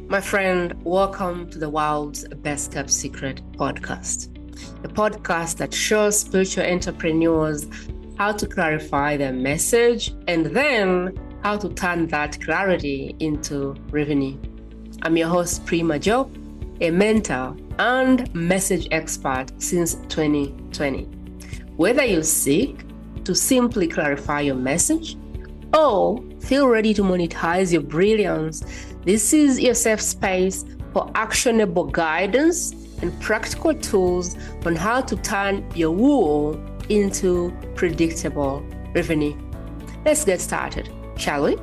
My friend, welcome to the world's best kept secret podcast, the podcast that shows spiritual entrepreneurs how to clarify their message and then how to turn that clarity into revenue. I'm your host, Prima Jope, a mentor and message expert since 2020. Whether you seek to simply clarify your message or feel ready to monetize your brilliance, this is your safe space for actionable guidance and practical tools on how to turn your woo into predictable revenue. Let's get started, shall we?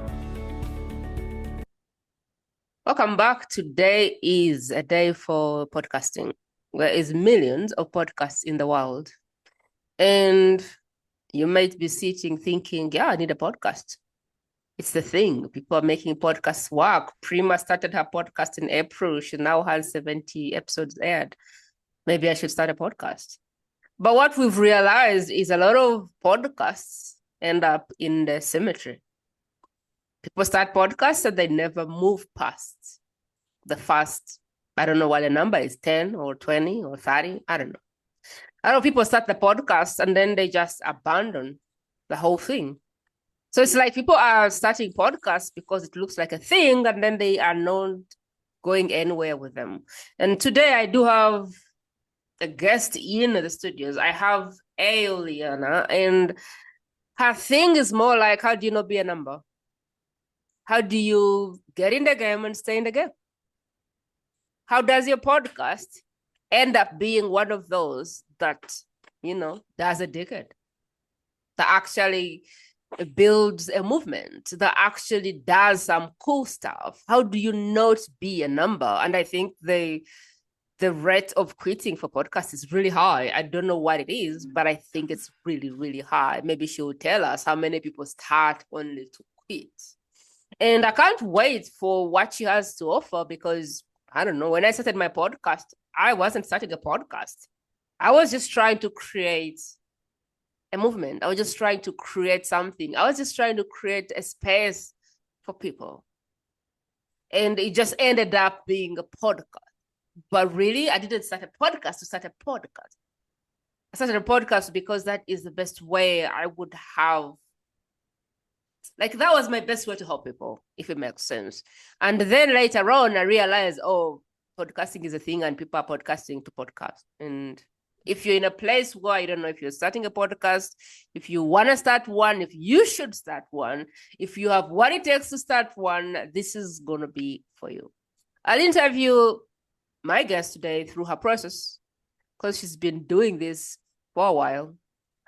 Welcome back. Today is a day for podcasting. There is millions of podcasts in the world. And you might be sitting thinking, yeah, I need a podcast. It's the thing. People are making podcasts work. Prima started her podcast in April. She now has 70 episodes aired. Maybe I should start a podcast. But what we've realized is a lot of podcasts end up in the cemetery. People start podcasts and they never move past the first, I don't know what the number is, 10 or 20 or 30. I don't know. A lot of people start the podcast and then they just abandon the whole thing. So it's like people are starting podcasts because it looks like a thing, and then they are not going anywhere with them. And today I do have a guest in the studios. I have Aeoliana, and her thing is more like, how do you not be a number? How do you get in the game and stay in the game? How does your podcast end up being one of those that, does a decade, that actually builds a movement, that actually does some cool stuff? How do you not be a number? And I think the rate of quitting for podcasts is really high. I don't know what it is, but I think it's really, really high. Maybe she'll tell us how many people start only to quit. And I can't wait for what she has to offer because, I don't know, when I started my podcast, I wasn't starting a podcast. I was just trying to create a movement. I was just trying to create something. I was just trying to create a space for people. And it just ended up being a podcast. But really, I didn't start a podcast to start a podcast. I started a podcast because that is the best way I would have. Like, that was my best way to help people, if it makes sense. And then later on, I realized, podcasting is a thing and people are podcasting to podcast. And if you're in a place where I don't know if you're starting a podcast, if you want to start one, if you should start one, if you have what it takes to start one, this is going to be for you. I'll interview my guest today through her process because she's been doing this for a while.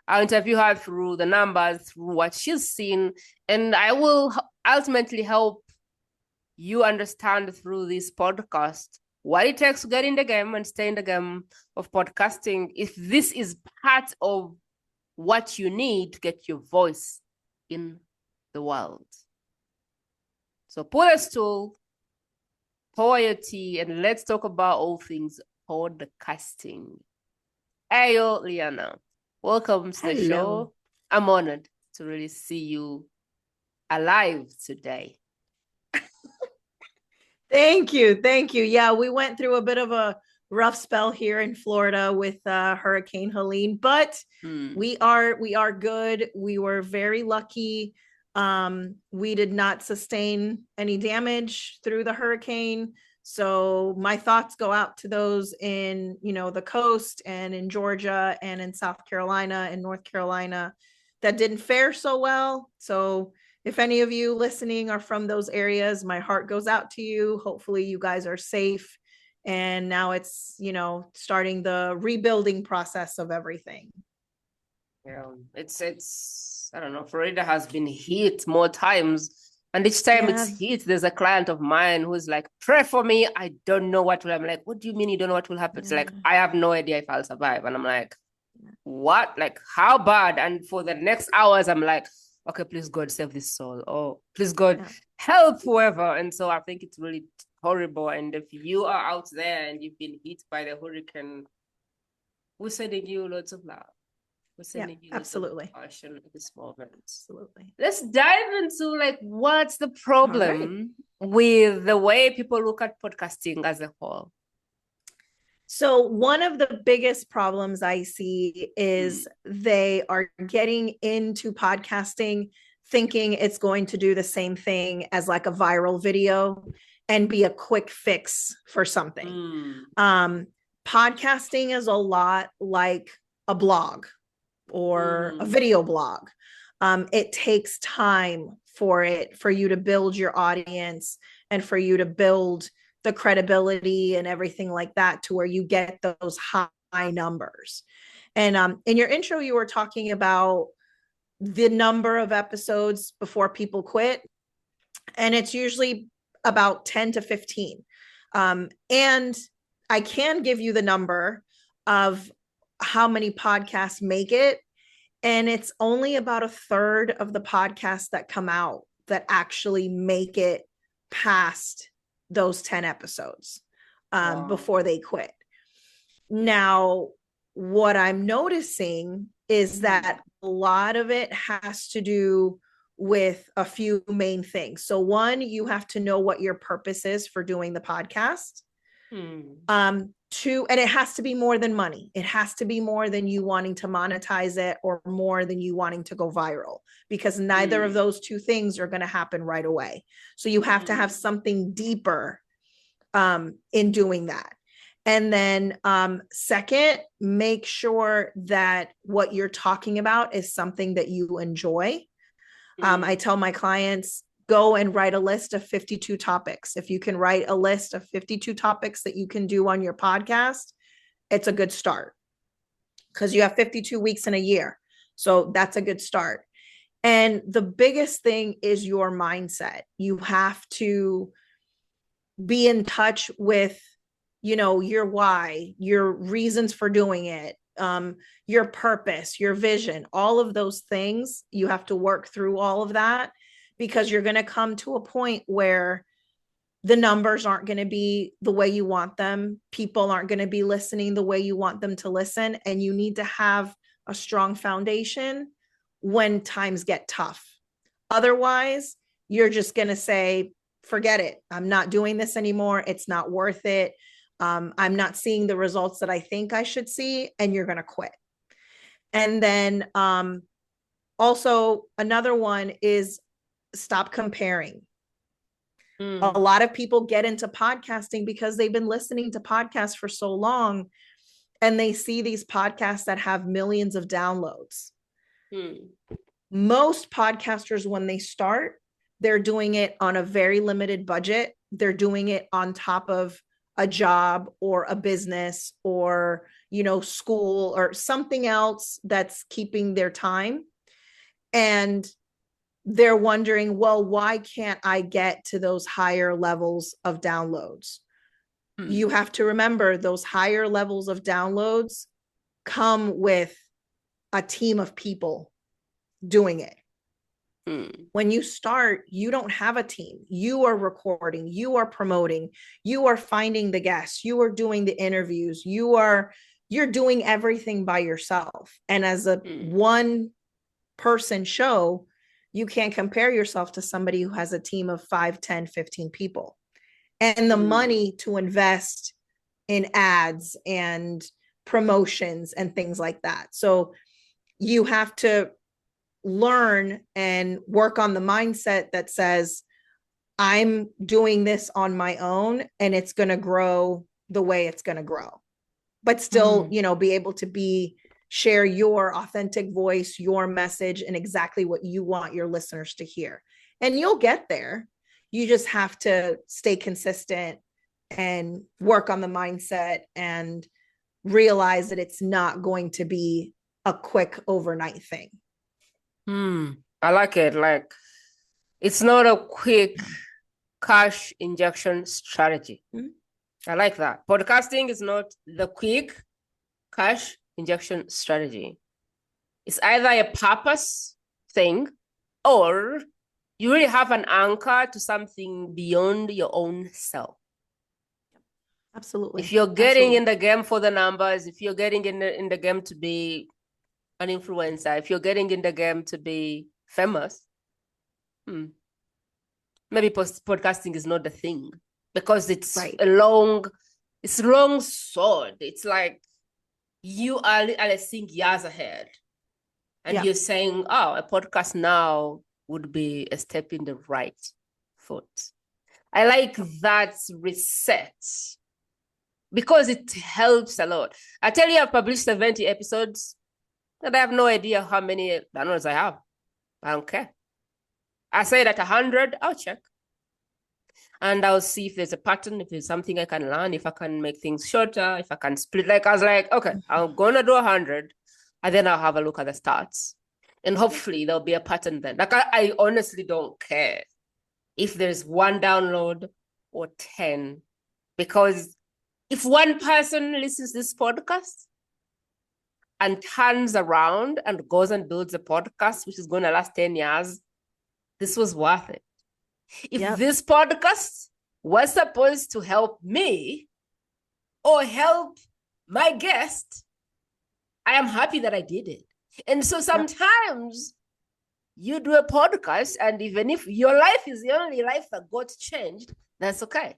I'll interview her through the numbers, through what she's seen, and I will ultimately help you understand through this podcast what it takes to get in the game and stay in the game of podcasting, if this is part of what you need to get your voice in the world. So pull a stool, pour your tea, and let's talk about all things podcasting. Aeoliana, welcome to the show. I'm honored to really see you alive today. Thank you. Yeah, we went through a bit of a rough spell here in Florida with Hurricane Helene, but we are good. We were very lucky. We did not sustain any damage through the hurricane. So my thoughts go out to those in, the coast and in Georgia and in South Carolina and North Carolina that didn't fare so well. So if any of you listening are from those areas, my heart goes out to you. Hopefully you guys are safe. And now it's, starting the rebuilding process of everything. Yeah, it's I don't know, Florida has been hit more times. And each time it's hit, there's a client of mine who's like, pray for me. I don't know what will. I'm like, what do you mean you don't know what will happen? It's like, I have no idea if I'll survive. And I'm like, what? Like, how bad? And for the next hours, I'm like, okay, please God, save this soul. Oh, please God, help whoever. And so I think it's really horrible. And if you are out there and you've been hit by the hurricane, we're sending you lots of love. We're sending you absolutely lots of passion at this moment. Absolutely. Let's dive into what's the problem with the way people look at podcasting as a whole? So one of the biggest problems I see is they are getting into podcasting thinking it's going to do the same thing as like a viral video and be a quick fix for something. Podcasting is a lot like a blog or a video blog. It takes time for you to build your audience and for you to build the credibility and everything like that to where you get those high numbers. And in your intro, you were talking about the number of episodes before people quit, and it's usually about 10 to 15. And I can give you the number of how many podcasts make it, and it's only about a third of the podcasts that come out that actually make it past those 10 episodes before they quit. Now, what I'm noticing is that a lot of it has to do with a few main things. So one, you have to know what your purpose is for doing the podcast. Two, and it has to be more than money. It has to be more than you wanting to monetize it or more than you wanting to go viral, because neither of those two things are going to happen right away. So you have to have something deeper in doing that. And then second, make sure that what you're talking about is something that you enjoy. I tell my clients, go and write a list of 52 topics. If you can write a list of 52 topics that you can do on your podcast, it's a good start, because you have 52 weeks in a year. So that's a good start. And the biggest thing is your mindset. You have to be in touch with, your why, your reasons for doing it, your purpose, your vision, all of those things. You have to work through all of that, because you're going to come to a point where the numbers aren't going to be the way you want them. People aren't going to be listening the way you want them to listen. And you need to have a strong foundation when times get tough. Otherwise, you're just going to say, forget it. I'm not doing this anymore. It's not worth it. I'm not seeing the results that I think I should see. And you're going to quit. And then also another one is stop comparing. A lot of people get into podcasting because they've been listening to podcasts for so long, and they see these podcasts that have millions of downloads. Most podcasters, when they start, they're doing it on a very limited budget. They're doing it on top of a job or a business or, school or something else that's keeping their time. And they're wondering, well, why can't I get to those higher levels of downloads? You have to remember those higher levels of downloads come with a team of people doing it. When you start, you don't have a team. You are recording, you are promoting, you are finding the guests, you are doing the interviews, you're doing everything by yourself. And as a one person show, you can't compare yourself to somebody who has a team of 5, 10, 15 people. And the money to invest in ads and promotions and things like that. So you have to learn and work on the mindset that says, I'm doing this on my own and it's going to grow the way it's going to grow. But still, be able to share your authentic voice, your message, and exactly what you want your listeners to hear. And you'll get there. You just have to stay consistent and work on the mindset and realize that it's not going to be a quick overnight thing. I like it. Like, it's not a quick cash injection strategy. I like that. Podcasting is not the quick cash injection strategy. It's either a purpose thing or you really have an anchor to something beyond your own self. Absolutely. If you're getting in the game for the numbers, if you're getting in the game to be an influencer, if you're getting in the game to be famous, maybe podcasting is not the thing because it's Right. it's long sword. It's like you are literally seeing years ahead. And you're saying, oh, a podcast now would be a step in the right foot. I like that reset because it helps a lot. I tell you, I've published 70 episodes and I have no idea how many downloads I have. I don't care. I say that 100, I'll check. And I'll see if there's a pattern, if there's something I can learn, if I can make things shorter, if I can split. Like I was like, okay, I'm gonna do 100, and then I'll have a look at the stats, and hopefully there'll be a pattern then. Like I honestly don't care if there's one download or 10, because if one person listens to this podcast and turns around and goes and builds a podcast which is going to last 10 years, this was worth it. If this podcast was supposed to help me or help my guest, I am happy that I did it. And so sometimes you do a podcast, and even if your life is the only life that got changed, that's okay.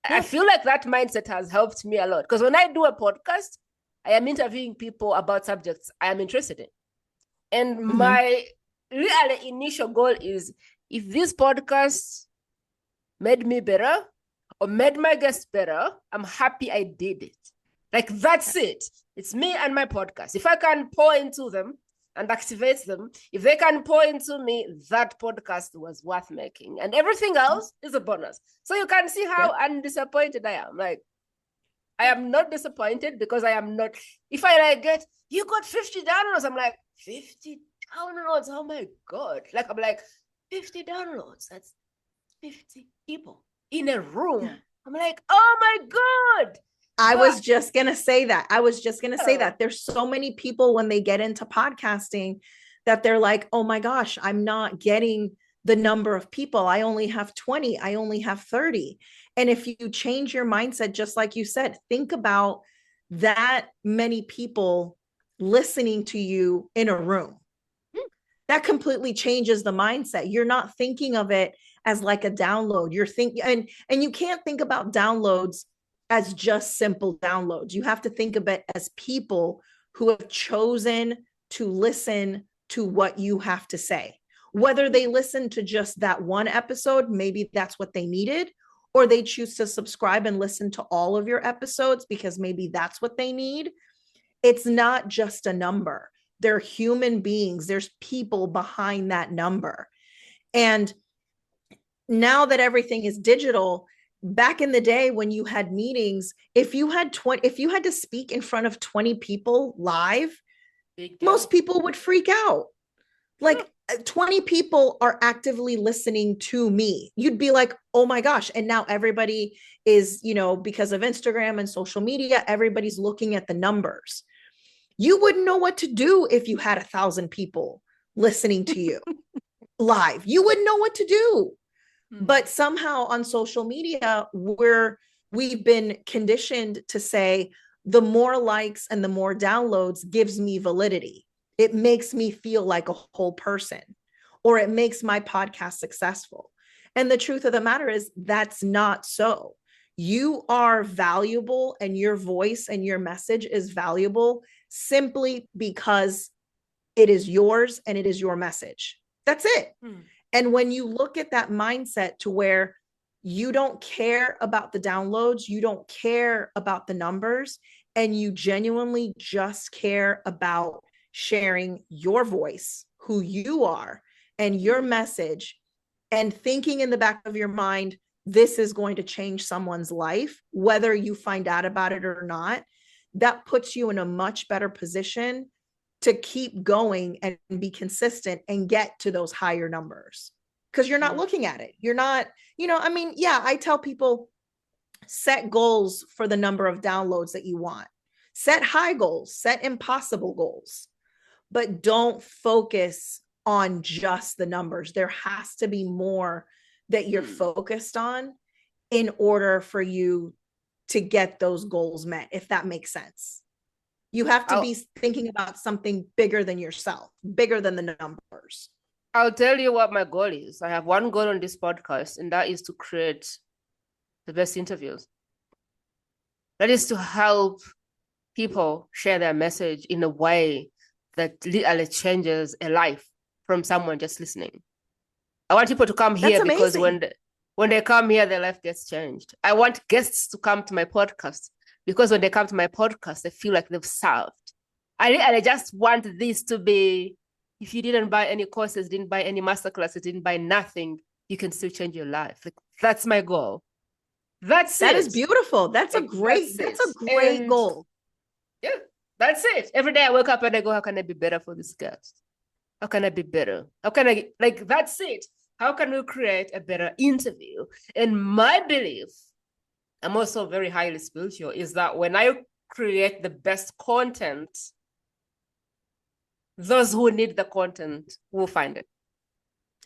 I feel like that mindset has helped me a lot, because when I do a podcast, I am interviewing people about subjects I am interested in. And my really initial goal is, if this podcast made me better or made my guests better, I'm happy I did it. Like, that's it. It's me and my podcast. If I can pour into them and activate them, if they can pour into me, that podcast was worth making. And everything else is a bonus. So you can see how undisappointed I am. Like, I am not disappointed because I am not. If I like get, you got 50 downloads, I'm like, 50 downloads? Oh my God. Like, I'm like, 50 downloads. That's 50 people in a room. I'm like, oh my God. I was just going to say that. There's so many people when they get into podcasting that they're like, oh my gosh, I'm not getting the number of people. I only have 20. I only have 30. And if you change your mindset, just like you said, think about that many people listening to you in a room. That completely changes the mindset. You're not thinking of it as like a download. You're thinking, and you can't think about downloads as just simple downloads. You have to think of it as people who have chosen to listen to what you have to say. Whether they listen to just that one episode, maybe that's what they needed, or they choose to subscribe and listen to all of your episodes because maybe that's what they need. It's not just a number. They're human beings. There's people behind that number. And now that everything is digital, back in the day when you had meetings, if you had to speak in front of 20 people live, most people would freak out. Like, 20 people are actively listening to me. You'd be like, oh my gosh. And now everybody is, because of Instagram and social media, everybody's looking at the numbers. You wouldn't know what to do if you had 1,000 people listening to you live. You wouldn't know what to do. But somehow on social media, we've been conditioned to say the more likes and the more downloads gives me validity. It makes me feel like a whole person, or it makes my podcast successful. And the truth of the matter is that's not so. You are valuable, and your voice and your message is valuable simply because it is yours and it is your message. That's it. And when you look at that mindset to where you don't care about the downloads, you don't care about the numbers, and you genuinely just care about sharing your voice, who you are, and your message, and thinking in the back of your mind, this is going to change someone's life, whether you find out about it or not, that puts you in a much better position to keep going and be consistent and get to those higher numbers, because you're not looking at it. You're not, I tell people, set goals for the number of downloads that you want. Set high goals, set impossible goals, but don't focus on just the numbers. There has to be more that you're focused on in order for you to get those goals met, if that makes sense. You have to be thinking about something bigger than yourself, bigger than the numbers. I'll tell you what my goal is. I have one goal on this podcast, and that is to create the best interviews. That is to help people share their message in a way that literally changes a life from someone just listening. I want people to come here because when they come here, their life gets changed. I want guests to come to my podcast because when they come to my podcast, they feel like they've served. I just want this to be, if you didn't buy any courses, didn't buy any masterclasses, didn't buy nothing, you can still change your life. Like, that's my goal. That is beautiful. That's a great goal. Yeah, that's it. Every day I wake up and I go, how can I be better for this guest? How can I be better? How can I, like, that's it. How can we create a better interview? And my belief, I'm also very highly spiritual, is that when I create the best content, those who need the content will find it.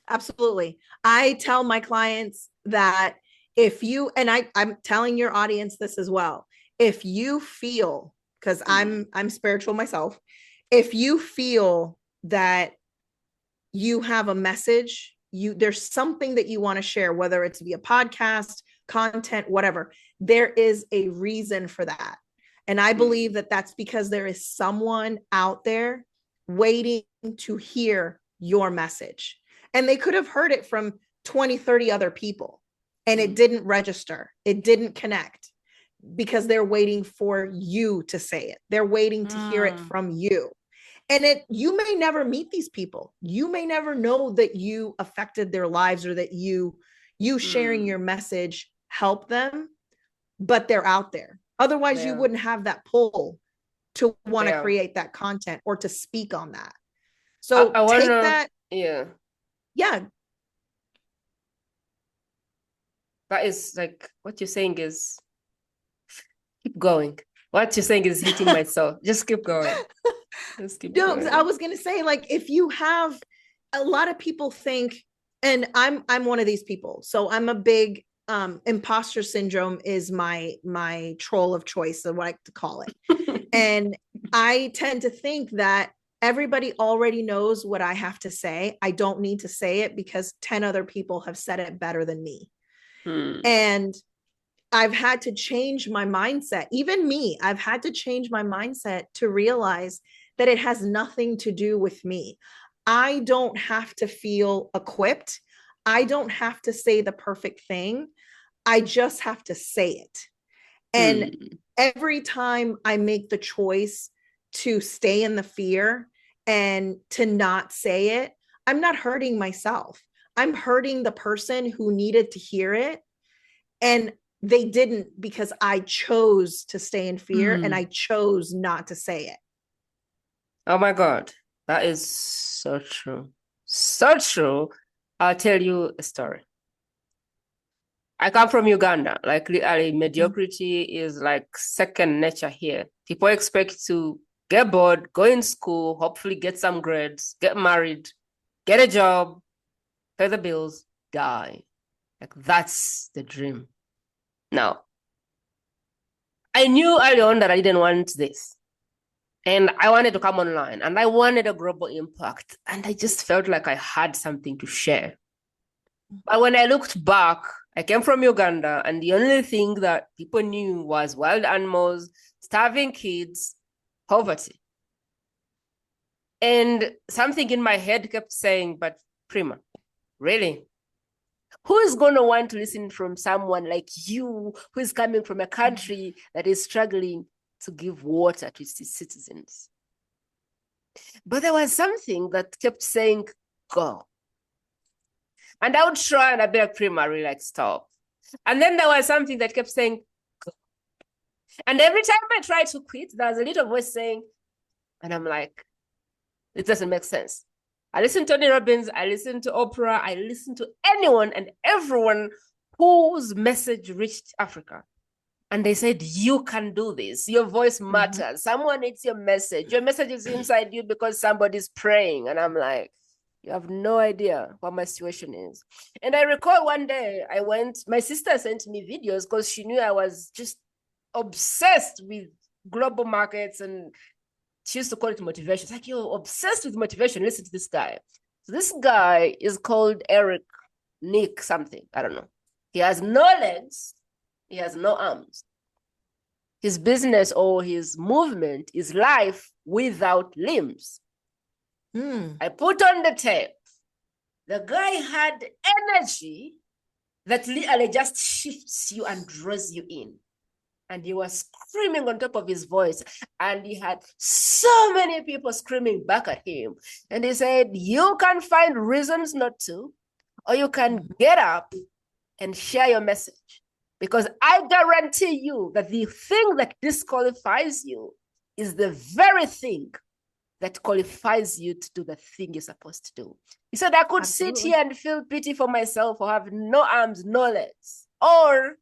Absolutely. I tell my clients that if you, and I'm telling your audience this as well, if you feel, because I'm spiritual myself, if you feel that you have a message, there's something that you want to share, whether it's via podcast, content, whatever, there is a reason for that. And I believe that that's because there is someone out there waiting to hear your message. And they could have heard it from 20, 30 other people, and it didn't register. It didn't connect because they're waiting for you to say it. They're waiting to hear it from you. And you may never meet these people. You may never know that you affected their lives or that you sharing your message helped them, but they're out there. Otherwise, you wouldn't have that pull to want to create that content or to speak on that. So I take that. Yeah. Yeah. That is like, what you're saying is, keep going. What you're saying is hitting my soul. Just keep going. Just keep going. I was going to say, like, if you have, a lot of people think, and I'm one of these people. So I'm a big imposter syndrome is my troll of choice, I like to call it. And I tend to think that everybody already knows what I have to say. I don't need to say it because 10 other people have said it better than me. And I've had to change my mindset. Even me, I've had to change my mindset to realize that it has nothing to do with me. I don't have to feel equipped. I don't have to say the perfect thing. I just have to say it. And every time I make the choice to stay in the fear and to not say it, I'm not hurting myself. I'm hurting the person who needed to hear it. And they didn't, because I chose to stay in fear and I chose not to say it. Oh my God. That is so true. So true. I'll tell you a story. I come from Uganda. Like, literally, mediocrity is like second nature here. People expect to get bored, go in school, hopefully get some grades, get married, get a job, pay the bills, die. Like, that's the dream. Now, I knew early on that I didn't want this. And I wanted to come online and I wanted a global impact. And I just felt like I had something to share. But when I looked back, I came from Uganda, and the only thing that people knew was wild animals, starving kids, poverty. And something in my head kept saying, but Prima, really? Who is going to want to listen from someone like you, who is coming from a country that is struggling to give water to its citizens? But there was something that kept saying, go. And I would try and I'd be like, Prima, really, like, stop. And then there was something that kept saying, go. And every time I tried to quit, there was a little voice saying, and I'm like, it doesn't make sense. I listen to Tony Robbins, I listen to Oprah, I listen to anyone and everyone whose message reached Africa. And they said, you can do this. Your voice matters. Someone needs your message. Your message is inside you because somebody's praying. And I'm like, you have no idea what my situation is. And I recall one day my sister sent me videos because she knew I was just obsessed with global markets, and she used to call it motivation. It's like, you're obsessed with motivation. Listen to this guy. So this guy is called Nick something. I don't know. He has no legs. He has no arms. His business or his movement is life without limbs. I put on the tape. The guy had energy that literally just shifts you and draws you in. And he was screaming on top of his voice. And he had so many people screaming back at him. And he said, you can find reasons not to, or you can get up and share your message. Because I guarantee you that the thing that disqualifies you is the very thing that qualifies you to do the thing you're supposed to do. He said, I could sit here and feel pity for myself or have no arms, no legs. Or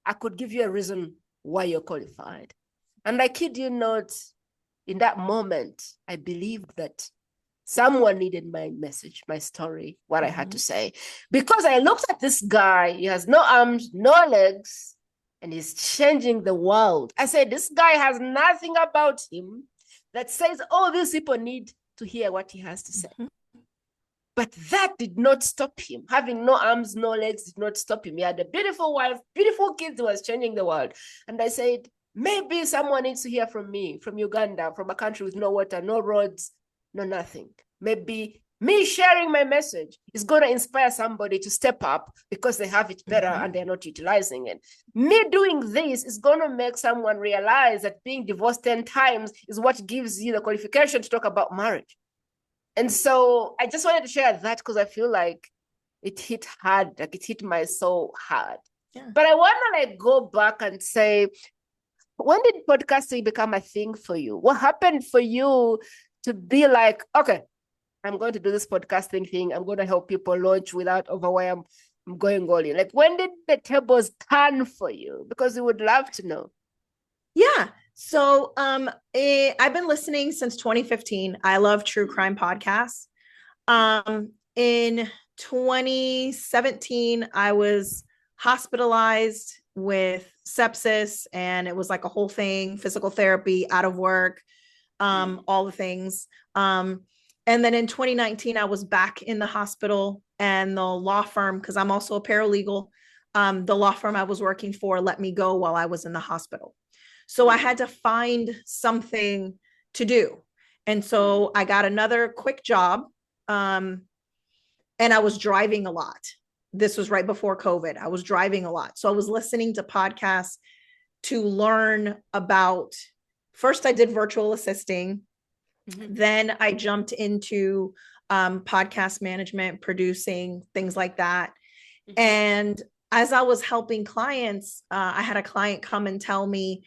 I could give you a reason why you're qualified. And I kid you not, in that moment, I believed that someone needed my message, my story, what I had to say. Because I looked at this guy, he has no arms, no legs, and he's changing the world. I said, this guy has nothing about him that says, oh, these people need to hear what he has to say. But that did not stop him. Having no arms, no legs did not stop him. He had a beautiful wife, beautiful kids who was changing the world. And I said, maybe someone needs to hear from me, from Uganda, from a country with no water, no roads, no nothing. Maybe me sharing my message is going to inspire somebody to step up because they have it better and they're not utilizing it. Me doing this is going to make someone realize that being divorced 10 times is what gives you the qualification to talk about marriage. And so I just wanted to share that because I feel like it hit hard, like it hit my soul hard. Yeah. But I want to go back and say, when did podcasting become a thing for you? What happened for you to be like, okay, I'm going to do this podcasting thing. I'm going to help people launch without Overwhelm. I'm going all in. Like, when did the tables turn for you? Because we would love to know. Yeah. So I've been listening since 2015. I love true crime podcasts. In 2017, I was hospitalized with sepsis, and it was like a whole thing, physical therapy, out of work, all the things. And then in 2019, I was back in the hospital, and the law firm, because I'm also a paralegal, the law firm I was working for let me go while I was in the hospital. So I had to find something to do. And so I got another quick job, and I was driving a lot. This was right before COVID. I was driving a lot. So I was listening to podcasts to learn about, first I did virtual assisting. Then I jumped into podcast management, producing, things like that. And as I was helping clients, I had a client come and tell me,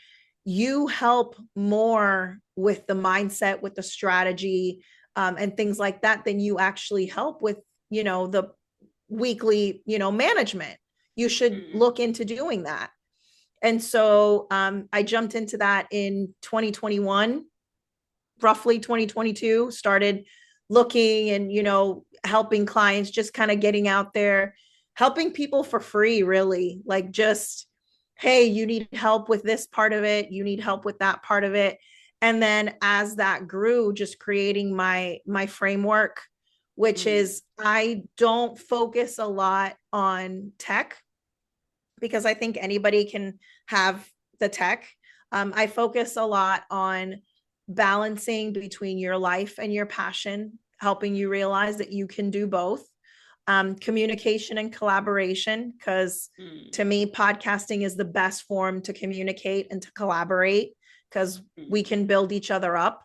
you help more with the mindset, with the strategy, and things like that than you actually help with, the weekly, management. You should look into doing that. And so I jumped into that in 2021, roughly 2022, started looking and, helping clients, just kind of getting out there, helping people for free, really, like just, hey, you need help with this part of it. You need help with that part of it. And then as that grew, just creating my framework, which is, I don't focus a lot on tech because I think anybody can have the tech. I focus a lot on balancing between your life and your passion, helping you realize that you can do both. Communication and collaboration, because to me, podcasting is the best form to communicate and to collaborate, because we can build each other up.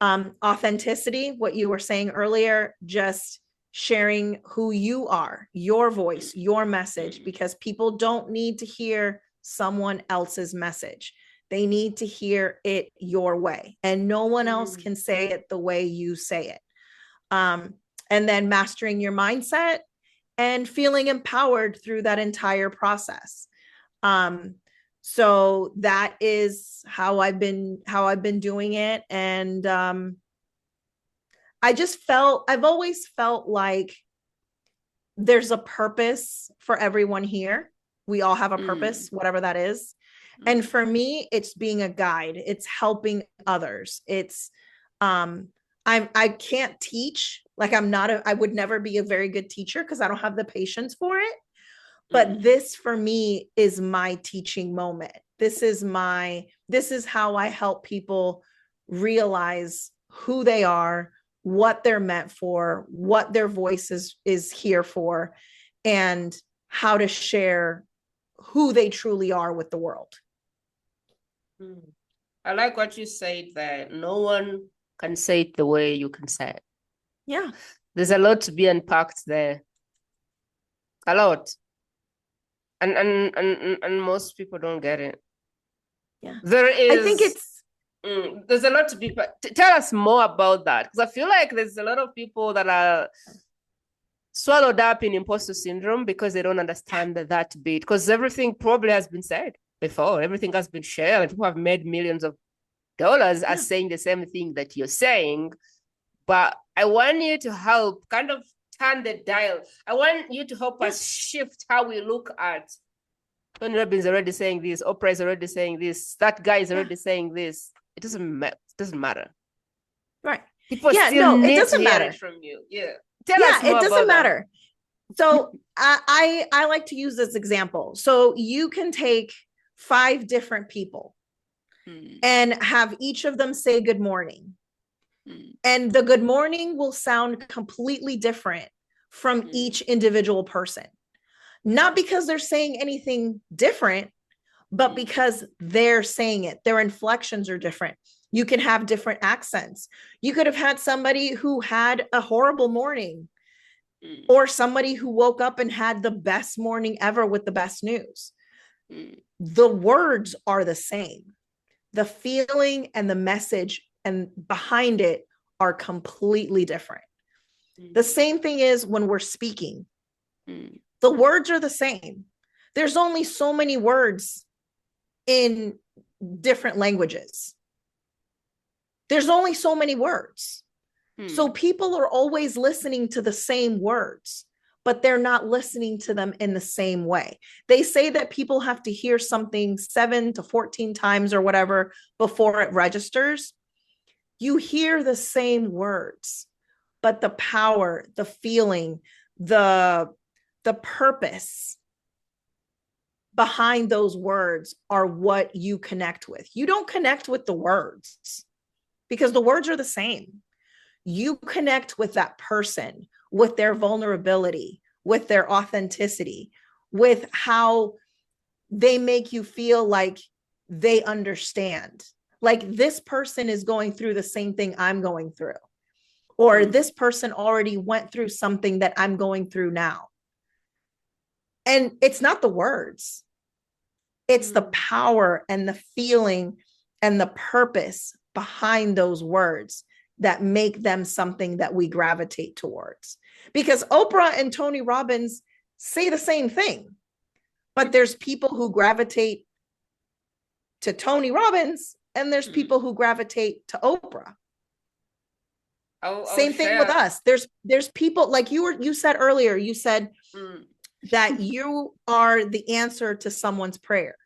Authenticity, what you were saying earlier, just sharing who you are, your voice, your message, because people don't need to hear someone else's message. They need to hear it your way, and no one else can say it the way you say it. And then mastering your mindset and feeling empowered through that entire process. So that is how I've been doing it. And I've always felt like there's a purpose for everyone here. We all have a purpose, whatever that is. And for me, it's being a guide. It's helping others. It's, I'm I can't teach. Like I would never be a very good teacher because I don't have the patience for it. But this for me is my teaching moment. This is how I help people realize who they are, what they're meant for, what their voice is here for, and how to share who they truly are with the world. I like what you said, that no one can say it the way you can say it. Yeah. There's a lot to be unpacked there. A lot. And most people don't get it. Yeah. There is, I think it's there's a lot to be, tell us more about that. Because I feel like there's a lot of people that are swallowed up in imposter syndrome because they don't understand that bit. Because everything probably has been said before. Everything has been shared. And people have made millions of dollars as saying the same thing that you're saying. But I want you to help kind of turn the dial. I want you to help us shift how we look at Tony Robbins already saying this, Oprah is already saying this, that guy is already saying this. It doesn't matter. Right. People still need to hear it from you. Yeah. Tell us more it doesn't about matter. So I like to use this example. So you can take 5 different people and have each of them say good morning. And the good morning will sound completely different from each individual person. Not because they're saying anything different, but because they're saying it. Their inflections are different. You can have different accents. You could have had somebody who had a horrible morning, or somebody who woke up and had the best morning ever with the best news. The words are the same. The feeling and the message and behind it are completely different. The same thing is when we're speaking. The words are the same. There's only so many words in different languages. There's only so many words. So people are always listening to the same words, but they're not listening to them in the same way. They say that people have to hear something 7 to 14 times or whatever before it registers. You hear the same words, but the power, the feeling, the purpose behind those words are what you connect with. You don't connect with the words because the words are the same. You connect with that person, with their vulnerability, with their authenticity, with how they make you feel like they understand. Like this person is going through the same thing I'm going through, or this person already went through something that I'm going through now. And it's not the words. It's the power and the feeling and the purpose behind those words that make them something that we gravitate towards. Because Oprah and Tony Robbins say the same thing, but there's people who gravitate to Tony Robbins and there's people who gravitate to Oprah. Same thing with us. There's people like you said earlier, you said that you are the answer to someone's prayer.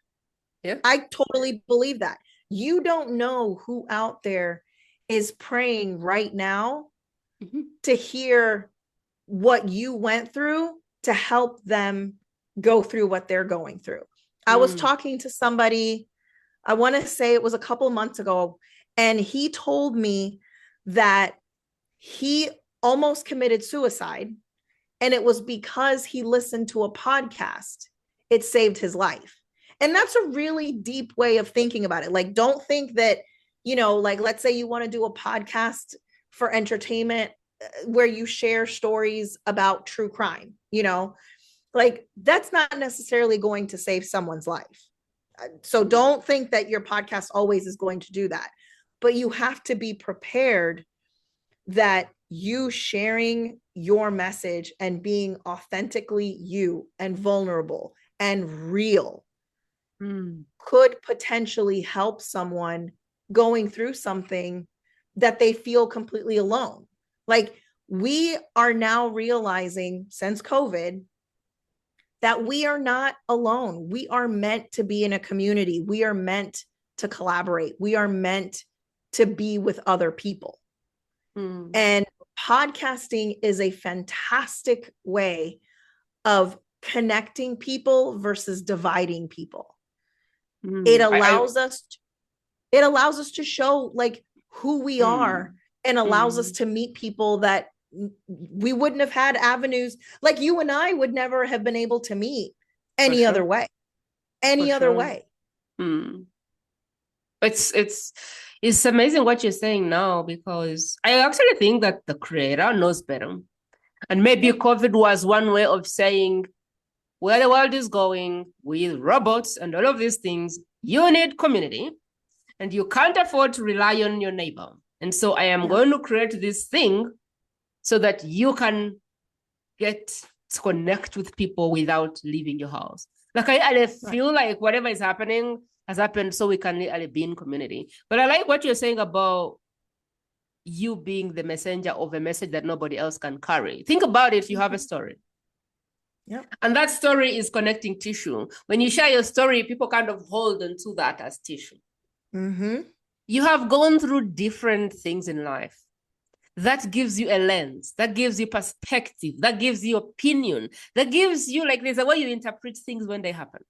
Yeah. I totally believe that. You don't know who out there is praying right now to hear what you went through to help them go through what they're going through. I was talking to somebody, I want to say it was a couple months ago, and he told me that he almost committed suicide, and it was because he listened to a podcast. It saved his life. And that's a really deep way of thinking about it. Like, don't think that, like, let's say you want to do a podcast for entertainment where you share stories about true crime, like that's not necessarily going to save someone's life. So don't think that your podcast always is going to do that, but you have to be prepared that you sharing your message and being authentically you and vulnerable and real could potentially help someone going through something that they feel completely alone. Like, we are now realizing since COVID that we are not alone. We are meant to be in a community. We are meant to collaborate. We are meant to be with other people. And podcasting is a fantastic way of connecting people versus dividing people. It allows us to show like who we are, and allows us to meet people that we wouldn't have had avenues, like you and I would never have been able to meet any other way. It's amazing what you're saying now, because I actually think that the creator knows better. And maybe COVID was one way of saying, where the world is going with robots and all of these things, you need community, and you can't afford to rely on your neighbor. And so I am going to create this thing so that you can get to connect with people without leaving your house. Like I feel like whatever is happening has happened so we can literally be in community. But I like what you're saying about you being the messenger of a message that nobody else can carry. Think about it. You have a story. And that story is connecting tissue. When you share your story, people kind of hold onto that as tissue. You have gone through different things in life. That gives you a lens, that gives you perspective, that gives you opinion, that gives you, like, there's a way you interpret things when they happen.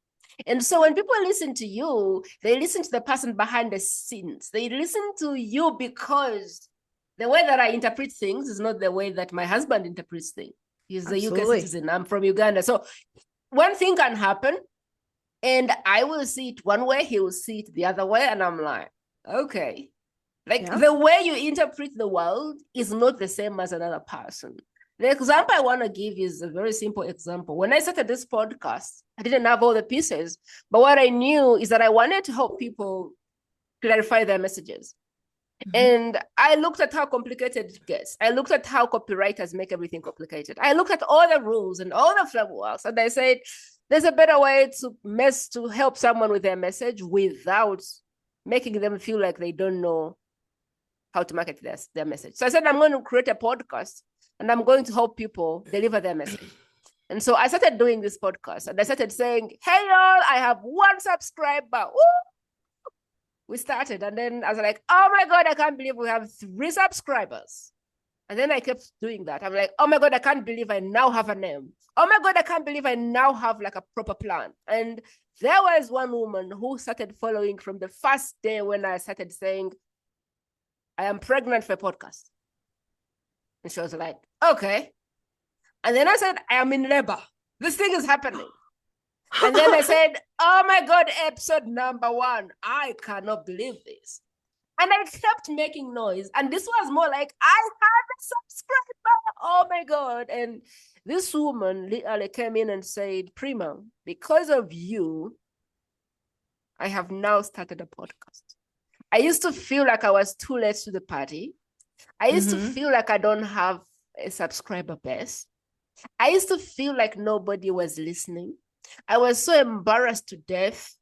And so when people listen to you, they listen to the person behind the scenes. They listen to you because the way that I interpret things is not the way that my husband interprets things. He's a UK citizen. I'm from Uganda. So one thing can happen and I will see it one way, he will see it the other way. And I'm like, okay. Like the way you interpret the world is not the same as another person. The example I want to give is a very simple example. When I started this podcast, I didn't have all the pieces, but what I knew is that I wanted to help people clarify their messages. And I looked at how complicated it gets. I looked at how copywriters make everything complicated. I looked at all the rules and all the frameworks, and I said, there's a better way to help someone with their message without making them feel like they don't know how to market their message. So I said, I'm going to create a podcast and I'm going to help people deliver their message. And so I started doing this podcast and I started saying, hey, y'all, I have 1 subscriber. Woo! We started. And then I was like, oh my God, I can't believe we have 3 subscribers. And then I kept doing that. I'm like, oh my God, I can't believe I now have a name. Oh my God, I can't believe I now have like a proper plan. And there was one woman who started following from the first day when I started saying, I am pregnant for a podcast. And she was like, okay. And then I said, I am in labor. This thing is happening. And then I said, oh my God, episode number 1. I cannot believe this. And I kept making noise. And this was more like, I have a subscriber. Oh my God. And this woman literally came in and said, Prima, because of you, I have now started a podcast. I used to feel like I was too late to the party. I used to feel like I don't have a subscriber base. I used to feel like nobody was listening. I was so embarrassed to death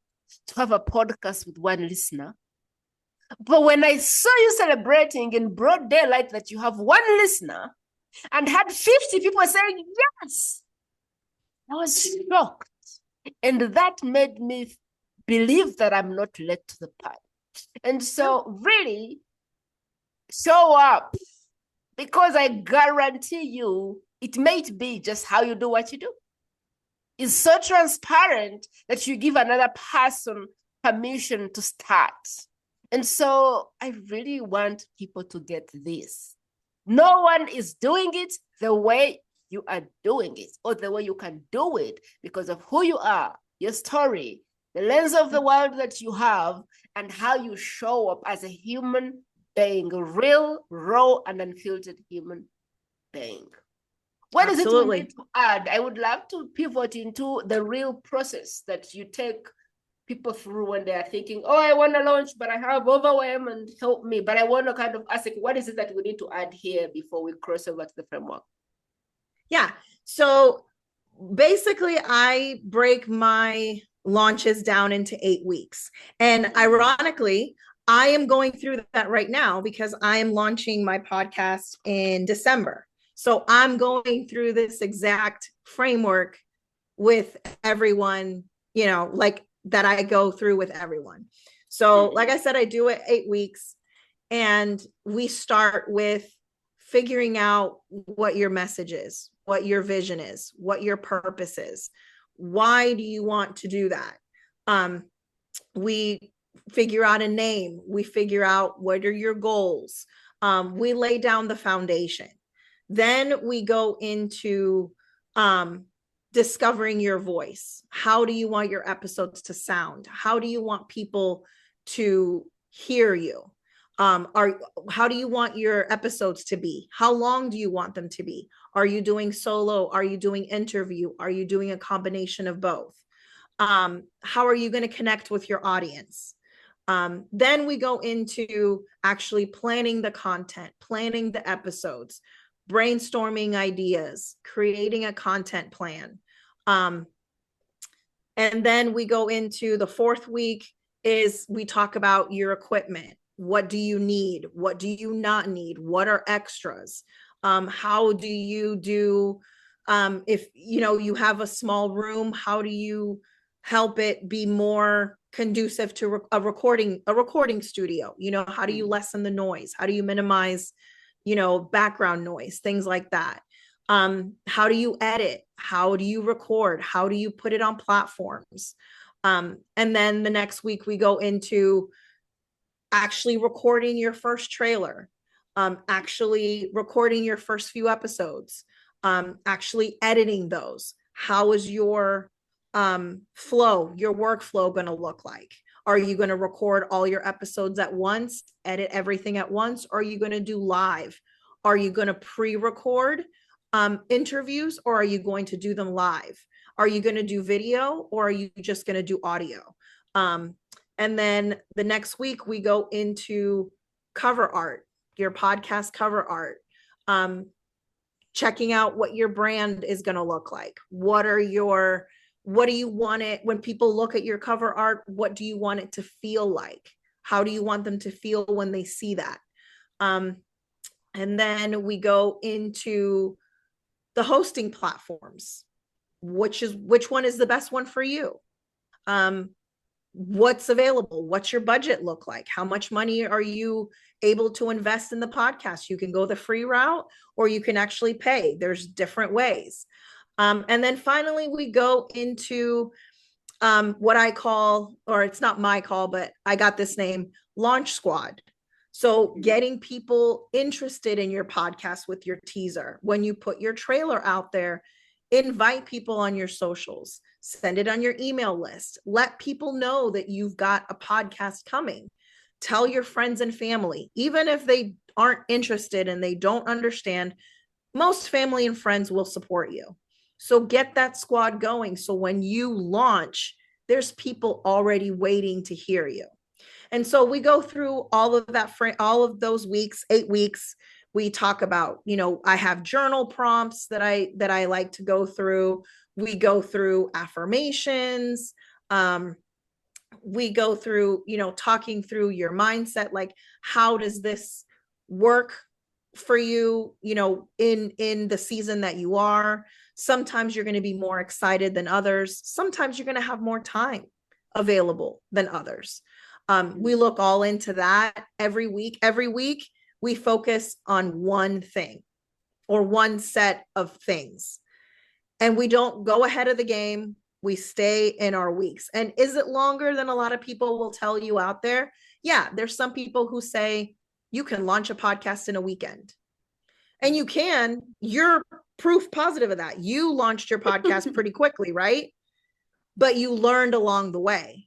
to have a podcast with 1 listener. But when I saw you celebrating in broad daylight that you have 1 listener and had 50 people saying yes, I was shocked. And that made me believe that I'm not late to the party. And so really show up, because I guarantee you it might be just how you do what you do. It's so transparent that you give another person permission to start. And so I really want people to get this. No one is doing it the way you are doing it or the way you can do it because of who you are, your story, the lens of the world that you have, and how you show up as a human being, a real, raw, and unfiltered human being. What is it we need to add? I would love to pivot into the real process that you take people through when they are thinking, oh, I want to launch, but I have Overwhelm and help me. But I want to kind of ask, what is it that we need to add here before we cross over to the framework? Yeah. So basically, I break my launches down into 8 weeks. And ironically, I am going through that right now because I am launching my podcast in December. So I'm going through this exact framework with everyone, you know, like that I go through with everyone. So like I said, I do it 8 weeks, and we start with figuring out what your message is, what your vision is, what your purpose is. Why do you want to do that? We figure out a name. We figure out what are your goals. We lay down the foundation. Then we go into discovering your voice. How do you want your episodes to sound? How do you want people to hear you? How do you want your episodes to be? How long do you want them to be? Are you doing solo? Are you doing interview? Are you doing a combination of both? How are you going to connect with your audience? Then we go into actually planning the content, planning the episodes, brainstorming ideas, creating a content plan. And then we go into the fourth week is we talk about your equipment. What do you need? What do you not need? What are extras? How do you do, if you have a small room, how do you help it be more conducive to a recording studio? How do you lessen the noise? How do you minimize, background noise, things like that? How do you edit? How do you record? How do you put it on platforms? And then the next week we go into actually recording your first trailer, actually recording your first few episodes, actually editing those. How is your flow, your workflow going to look like? Are you going to record all your episodes at once, edit everything at once? Or are you going to do live? Are you going to pre-record interviews, or are you going to do them live? Are you going to do video, or are you just going to do audio? And then the next week we go into cover art, your podcast cover art, checking out what your brand is going to look like. What do you want it when people look at your cover art? What do you want it to feel like? How do you want them to feel when they see that? And then we go into the hosting platforms. Which one is the best one for you? What's available? What's your budget look like? How much money are you able to invest in the podcast? You can go the free route, or you can actually pay. There's different ways. And then finally, we go into what I call, or it's not my call, but I got this name, Launch Squad. So getting people interested in your podcast with your teaser. When you put your trailer out there, invite people on your socials, send it on your email list, let people know that you've got a podcast coming. Tell your friends and family, even if they aren't interested and they don't understand, most family and friends will support you. So get that squad going. So when you launch, there's people already waiting to hear you. And so we go through all of that, all of those weeks, 8 weeks. We talk about, I have journal prompts that I like to go through. We go through affirmations. We go through, talking through your mindset, like how does this work for you, in the season that you are. Sometimes you're going to be more excited than others. Sometimes you're going to have more time available than others. We look all into that every week. Every week, we focus on one thing or one set of things. And we don't go ahead of the game. We stay in our weeks. And is it longer than a lot of people will tell you out there? Yeah, there's some people who say you can launch a podcast in a weekend. And you can. You're proof positive of that. You launched your podcast pretty quickly, right? But you learned along the way.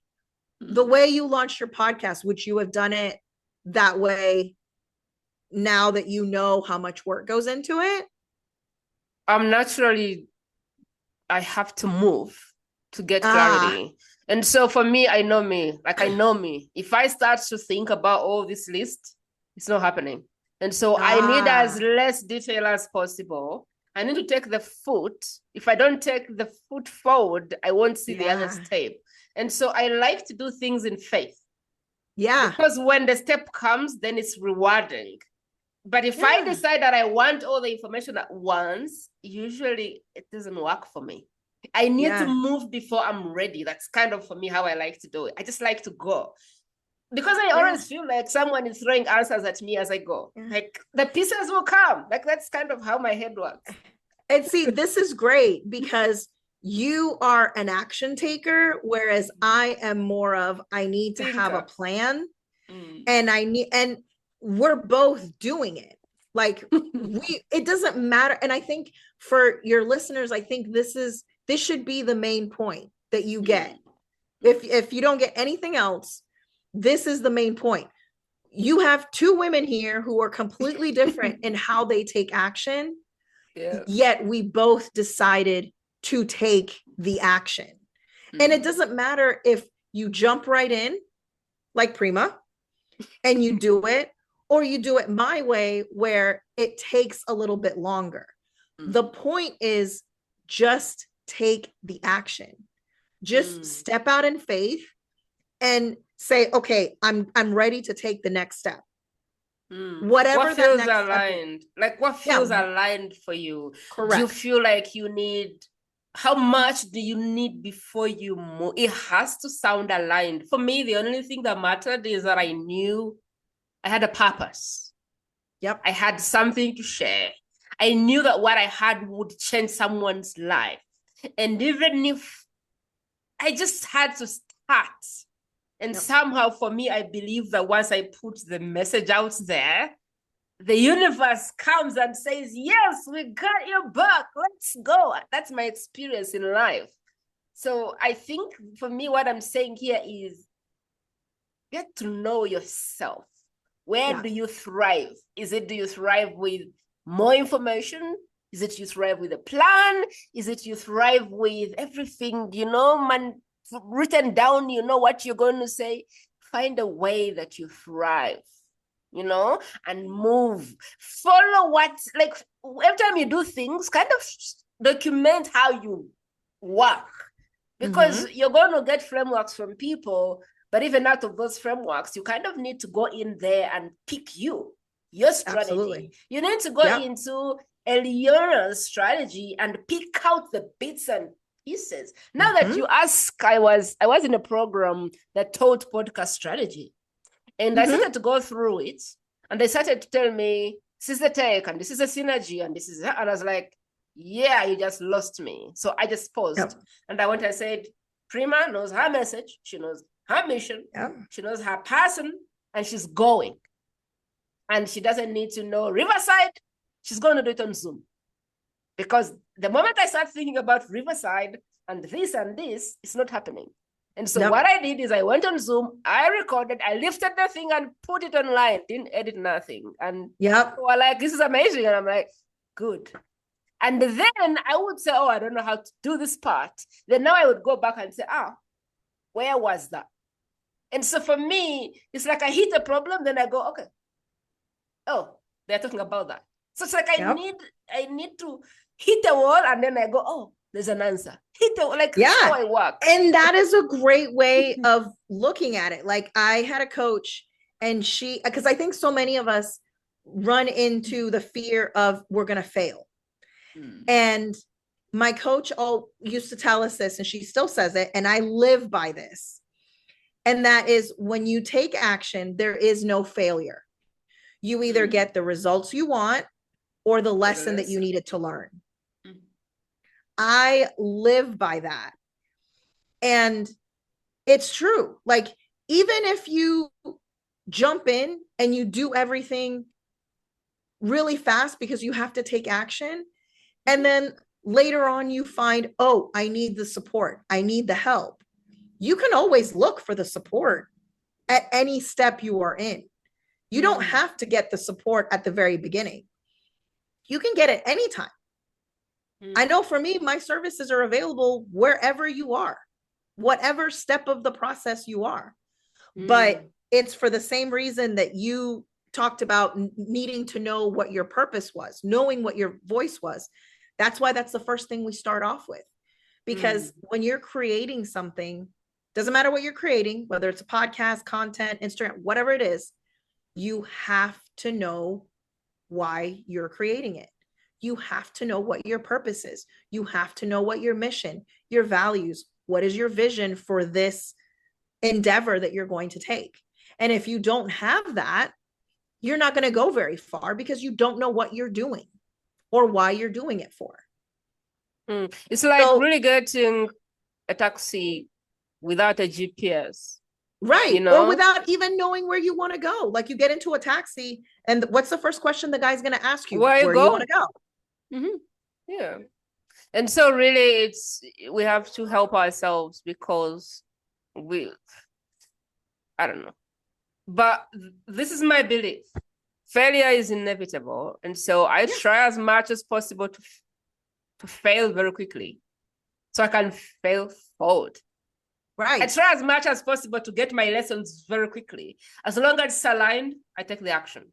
The way you launched your podcast, would you have done it that way now that you know how much work goes into it? Naturally, I have to move to get clarity. And so for me, I know me. If I start to think about all this list, it's not happening. And so I need as less detail as possible. I need to take the foot. If I don't take the foot forward, I won't see the other step. And so I like to do things in faith. Yeah. Because when the step comes, then it's rewarding. But if I decide that I want all the information at once, usually it doesn't work for me. I need to move before I'm ready. That's kind of for me how I like to do it. I just like to go. because I always feel like someone is throwing answers at me as I go. Like the pieces will come. Like that's kind of how my head works. And see, this is great because you are an action taker, whereas I am more of, I need to have a plan and we're both doing it. Like it doesn't matter. And I think for your listeners, I think this should be the main point that you get. If you don't get anything else, this is the main point. You have two women here who are completely different in how they take action. Yeah. Yet we both decided to take the action. And it doesn't matter if you jump right in like Prima and you do it, or you do it my way where it takes a little bit longer. The point is just take the action. Just step out in faith and say, okay, I'm ready to take the next step. Whatever what feels aligned, like what feels aligned for you. Correct. Do you feel like you need, how much do you need before you move? It has to sound aligned. For me, the only thing that mattered is that I knew I had a purpose. Yep. I had something to share. I knew that what I had would change someone's life. And even if I just had to start, and somehow for me, I believe that once I put the message out there, the universe comes and says, yes, we got your back. Let's go. That's my experience in life. So I think for me, what I'm saying here is get to know yourself. Where do you thrive? Do you thrive with more information? Is it you thrive with a plan? Is it you thrive with everything, written down, what you're going to say? Find a way that you thrive, and move. Follow every time you do things, kind of document how you work. Because you're going to get frameworks from people, but even out of those frameworks, you kind of need to go in there and pick your strategy. Absolutely. You need to go into Elliot's strategy and pick out the bits and pieces. Now that you ask, I was in a program that taught podcast strategy, and I started to go through it, and they started to tell me, this is the tech, and this is the synergy, and this is that. And I was like, yeah, you just lost me. So I just paused, and I went and said, Prima knows her message, she knows her mission, she knows her person, and she's going. And she doesn't need to know Riverside. She's going to do it on Zoom. Because the moment I start thinking about Riverside and this, it's not happening. And so what I did is I went on Zoom, I recorded, I lifted the thing and put it online, didn't edit nothing. And people were like, this is amazing. And I'm like, good. And then I would say, I don't know how to do this part. Then now I would go back and say, where was that? And so for me, it's like I hit a problem, then I go, okay. Oh, they're talking about that. So it's like I need to hit the wall, and then I go, there's an answer. Hit the wall, that's how I work. And that is a great way of looking at it. Like I had a coach, and because I think so many of us run into the fear of we're going to fail. And my coach used to tell us this, and she still says it, and I live by this. And that is, when you take action, there is no failure. You either get the results you want or the lesson that you needed to learn. I live by that. And it's true. Like, even if you jump in and you do everything really fast because you have to take action, and then later on you find, I need the support, I need the help. You can always look for the support at any step you are in. You don't have to get the support at the very beginning. You can get it anytime. I know for me, my services are available wherever you are, whatever step of the process you are. But it's for the same reason that you talked about needing to know what your purpose was, knowing what your voice was. That's why that's the first thing we start off with. Because when you're creating something, doesn't matter what you're creating, whether it's a podcast, content, Instagram, whatever it is, you have to know why you're creating it. You have to know what your purpose is. You have to know what your mission, your values, what is your vision for this endeavor that you're going to take. And if you don't have that, you're not going to go very far because you don't know what you're doing or why you're doing it for. It's like really getting a taxi without a GPS. Right. You know? Or without even knowing where you want to go. Like you get into a taxi and what's the first question the guy's going to ask you? Where you want to go? Mm-hmm. Yeah. And so really we have to help ourselves because I don't know. But this is my belief. Failure is inevitable. And so I try as much as possible to fail very quickly so I can fail forward. Right. I try as much as possible to get my lessons very quickly. As long as it's aligned, I take the action.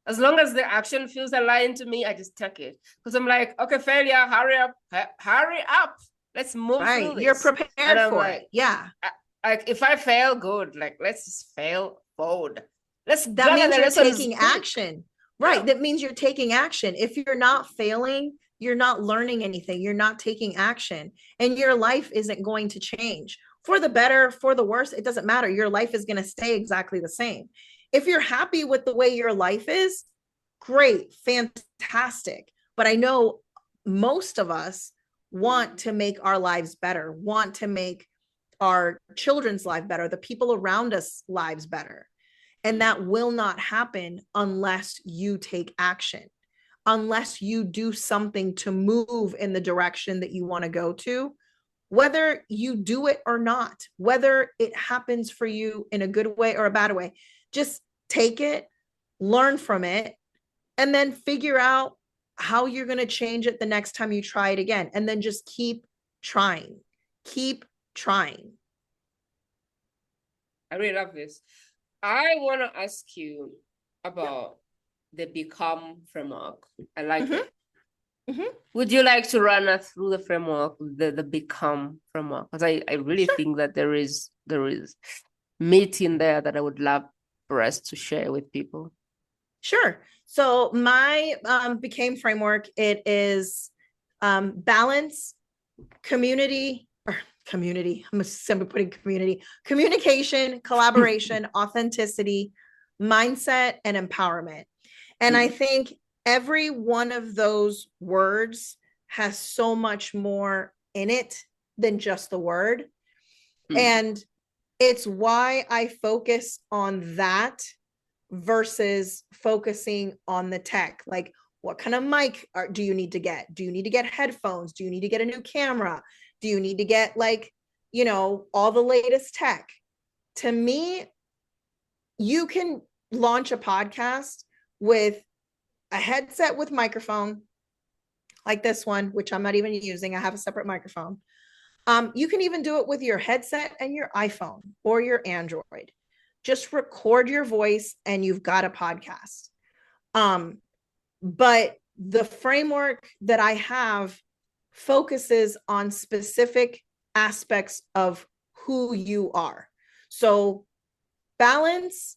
As long as the action feels aligned to me, I just take it. Because I'm like, okay, failure, hurry up. Let's move through this. You're prepared for like, it. Yeah. Like if I fail, good. Like let's just fail forward. That means you're taking action. Right. That means you're taking action. If you're not failing, you're not learning anything. You're not taking action. And your life isn't going to change. For the better, for the worse, it doesn't matter. Your life is going to stay exactly the same. If you're happy with the way your life is, great, fantastic. But I know most of us want to make our lives better, want to make our children's life better, the people around us lives better. And that will not happen unless you take action, unless you do something to move in the direction that you want to go to, whether you do it or not, whether it happens for you in a good way or a bad way. Just take it, learn from it, and then figure out how you're going to change it the next time you try it again. And then just keep trying. Keep trying. I really love this. I want to ask you about the Become framework. I like it. Mm-hmm. Would you like to run us through the framework, the Become framework? Because I really think that there is meat in there that I would love for us to share with people. Sure. So my Became framework, it is balance, community, I'm simply putting communication, collaboration, authenticity, mindset, and empowerment. And I think every one of those words has so much more in it than just the word. And it's why I focus on that versus focusing on the tech. Like, what kind of mic do you need to get? Do you need to get headphones? Do you need to get a new camera? Do you need to get all the latest tech? To me, you can launch a podcast with a headset with microphone like this one, which I'm not even using. I have a separate microphone. You can even do it with your headset and your iPhone or your Android. Just record your voice and you've got a podcast. But the framework that I have focuses on specific aspects of who you are. So balance,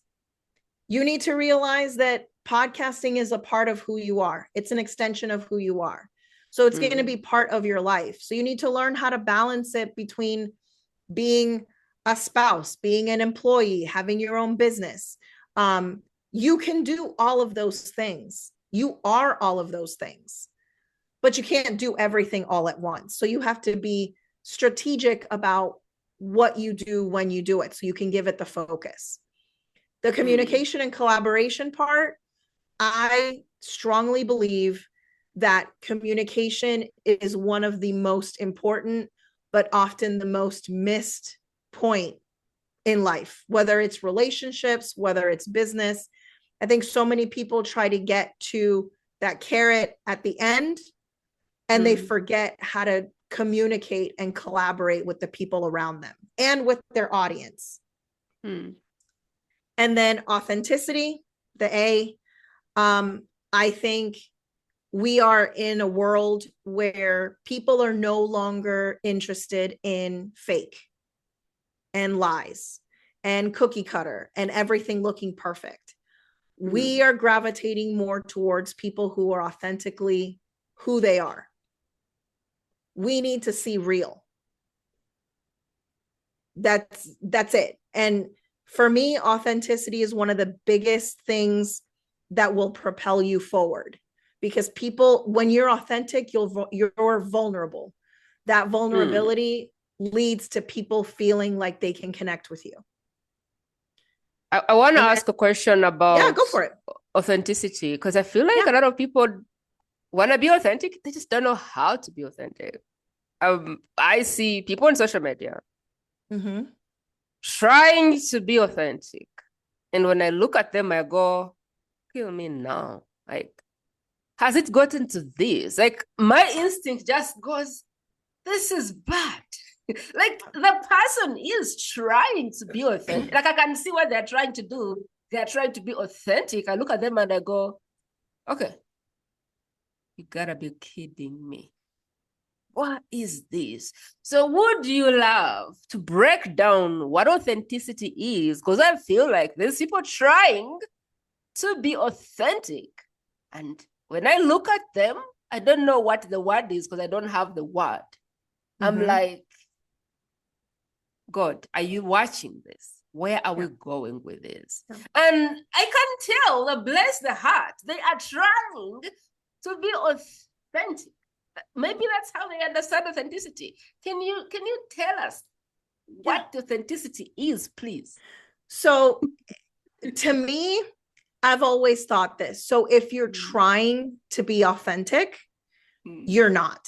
you need to realize that podcasting is a part of who you are. It's an extension of who you are. So it's going to be part of your life. So you need to learn how to balance it between being a spouse, being an employee, having your own business. You can do all of those things. You are all of those things, but you can't do everything all at once. So you have to be strategic about what you do when you do it so you can give it the focus. The communication and collaboration part, I strongly believe that communication is one of the most important, but often the most missed point in life, whether it's relationships, whether it's business. I think so many people try to get to that carrot at the end and they forget how to communicate and collaborate with the people around them and with their audience. And then authenticity, the A. I think we are in a world where people are no longer interested in fake and lies and cookie cutter and everything looking perfect. We are gravitating more towards people who are authentically who they are. We need to see real. That's it. And For me, authenticity is one of the biggest things that will propel you forward, because people, when you're authentic, you're vulnerable. That vulnerability leads to people feeling like they can connect with you. I want to ask a question about go for it. Authenticity, because I feel like a lot of people want to be authentic. They just don't know how to be authentic. I see people on social media trying to be authentic. And when I look at them, I go, kill me now. Like, has it gotten to this? Like, my instinct just goes, this is bad. Like, the person is trying to be authentic. Like, I can see what they're trying to do. They're trying to be authentic. I look at them and I go, okay, you gotta be kidding me. What is this? So would you love to break down what authenticity is? Because I feel like there's people trying to be authentic. And when I look at them, I don't know what the word is because I don't have the word. I'm like, God, are you watching this? Where are we going with this? And I can tell, bless the heart, they are trying to be authentic. Maybe that's how they understand authenticity. Can you tell us what authenticity is, please? So to me, I've always thought this. So if you're trying to be authentic, you're not.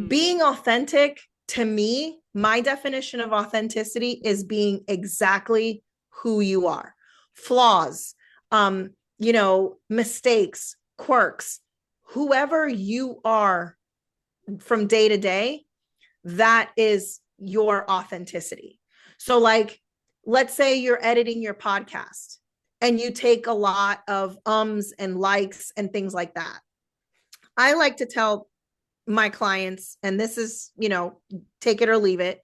Being authentic, to me, my definition of authenticity is being exactly who you are. Flaws, mistakes, quirks, whoever you are from day to day, that is your authenticity. So like, let's say you're editing your podcast and you take a lot of ums and likes and things like that. I like to tell my clients, and this is, take it or leave it.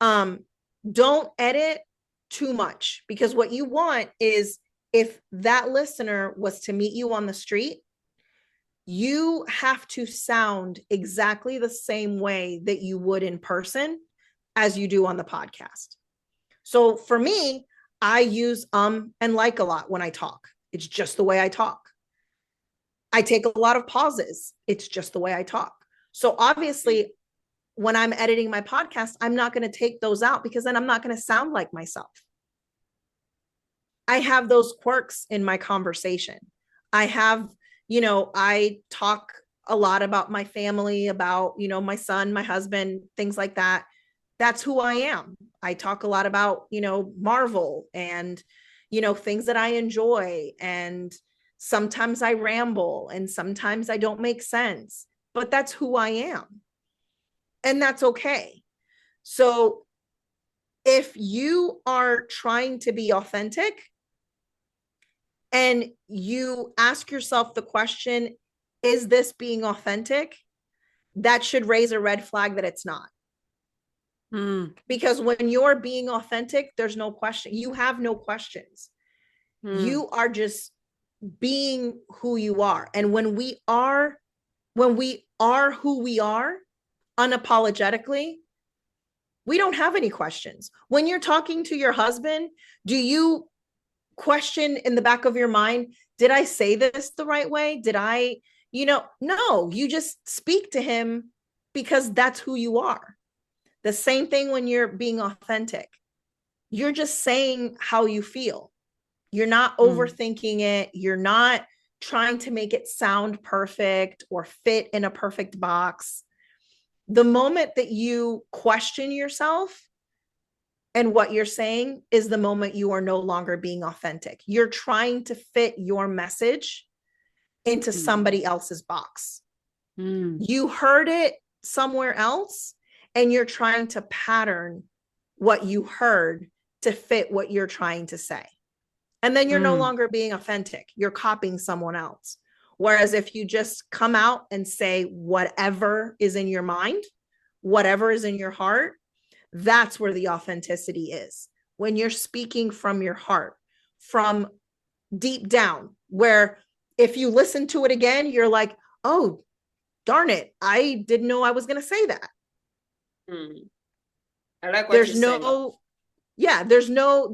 Don't edit too much, because what you want is, if that listener was to meet you on the street, you have to sound exactly the same way that you would in person as you do on the podcast. So for me, I use and like a lot when I talk. It's just the way I talk. I take a lot of pauses. It's just the way I talk. So obviously, when I'm editing my podcast, I'm not going to take those out, because then I'm not going to sound like myself. I have those quirks in my conversation. I have, I talk a lot about my family, about, my son, my husband, things like that. That's who I am. I talk a lot about, Marvel and, things that I enjoy. And sometimes I ramble and sometimes I don't make sense, but that's who I am. And that's okay. So if you are trying to be authentic and you ask yourself the question, is this being authentic? That should raise a red flag that it's not. Because when you're being authentic, there's no question. You have no questions. You are just being who you are. And when we are who we are unapologetically, we don't have any questions. When you're talking to your husband, do you question in the back of your mind, did I say this the right way? Did I, no, you just speak to him because that's who you are. The same thing when you're being authentic. You're just saying how you feel. You're not overthinking it. You're not trying to make it sound perfect or fit in a perfect box. The moment that you question yourself and what you're saying is the moment you are no longer being authentic. You're trying to fit your message into somebody else's box. You heard it somewhere else, and you're trying to pattern what you heard to fit what you're trying to say. And then you're no longer being authentic. You're copying someone else. Whereas if you just come out and say whatever is in your mind, whatever is in your heart, that's where the authenticity is. When you're speaking from your heart, from deep down, where if you listen to it again, you're like, oh, darn it, I didn't know I was going to say that. I like what There's you're saying. yeah, there's no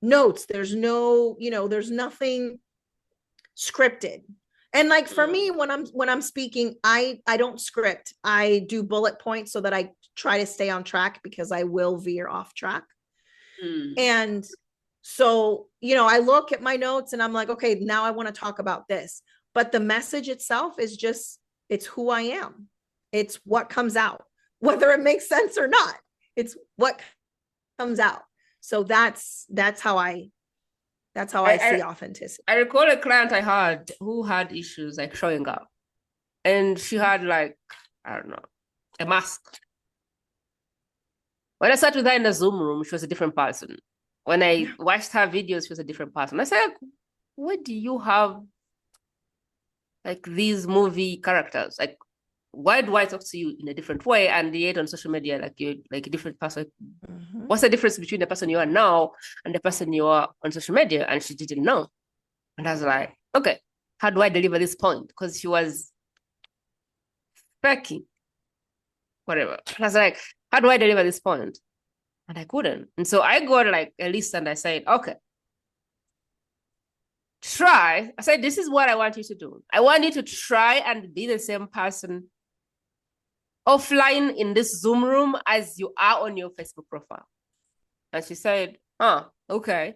notes, there's no, there's nothing scripted. And like for me, when I'm speaking, I don't script. I do bullet points so that I try to stay on track, because I will veer off track. And so, I look at my notes and I'm like, okay, now I want to talk about this. But the message itself is just, it's who I am. It's what comes out, whether it makes sense or not. It's what comes out. So that's how I see authenticity. I recall a client I had who had issues like showing up, and she had like, I don't know, a mask. When I sat with her in the Zoom room, she was a different person. When I watched her videos, she was a different person. I said, what do you have like these movie characters? Like, why do I talk to you in a different way? And yet on social media, like you're like a different person. What's the difference between the person you are now and the person you are on social media? And she didn't know. And I was like, okay, how do I deliver this point? Because she was faking, whatever. And I was like, how do I deliver this point? And I couldn't. And so I got like a list and I said, okay, try. I said, this is what I want you to do. I want you to try and be the same person offline in this Zoom room as you are on your Facebook profile. And she said, okay.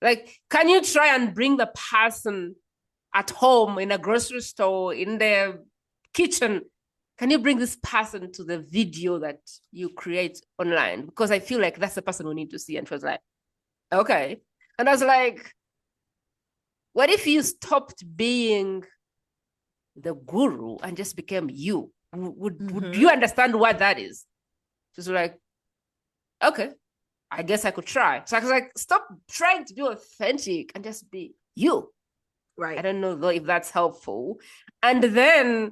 Like, can you try and bring the person at home, in a grocery store, in their kitchen? Can you bring this person to the video that you create online? Because I feel like that's the person we need to see. And she was like, okay. And I was like, what if you stopped being the guru and just became you? Would you understand what that is? She was like, okay, I guess I could try. So I was like, stop trying to be authentic and just be you. Right. I don't know though if that's helpful. And then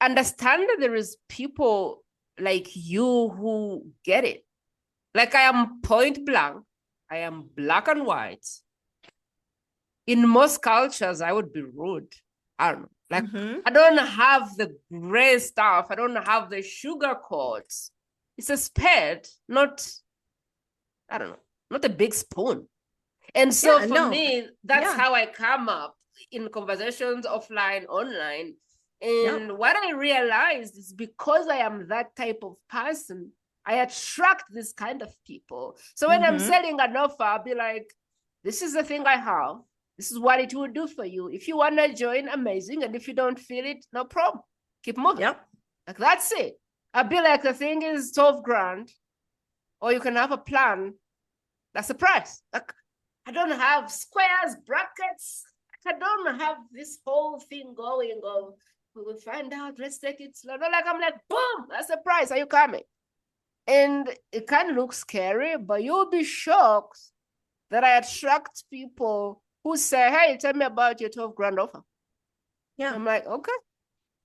understand that there is people like you who get it. Like I am point blank. I am black and white. In most cultures, I would be rude. I don't know. Like I don't have the gray stuff. I don't have the sugar coats. It's a spade, not, I don't know, not a big spoon. And so for me, that's how I come up in conversations offline, online. And what I realized is because I am that type of person, I attract this kind of people. So when I'm selling an offer, I'll be like, this is the thing I have. This is what it will do for you. If you want to join, amazing. And if you don't feel it, no problem. Keep moving. Like, that's it. I'll be like, the thing is 12 grand, or you can have a plan. That's the price. Like, I don't have squares, brackets. I don't have this whole thing going on. We will find out. Let's take it slow. Like, I'm like, boom, that's the price. Are you coming? And it kind of looks scary, but you'll be shocked that I attract people who say, hey, tell me about your 12 grand offer. I'm like, okay.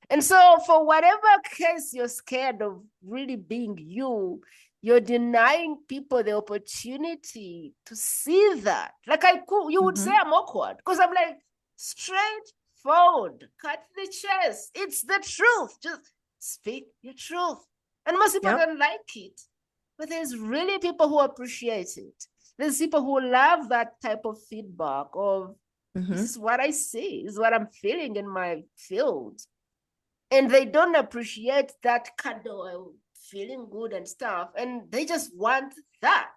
And so for whatever case you're scared of really being you, you're denying people the opportunity to see that. Like you would say I'm awkward because I'm like, straightforward, cut the chase. It's the truth. Just speak your truth. And most people don't like it. But there's really people who appreciate it. There's people who love that type of feedback of, this is what I see, this is what I'm feeling in my field. And they don't appreciate that kind of feeling good and stuff. And they just want that.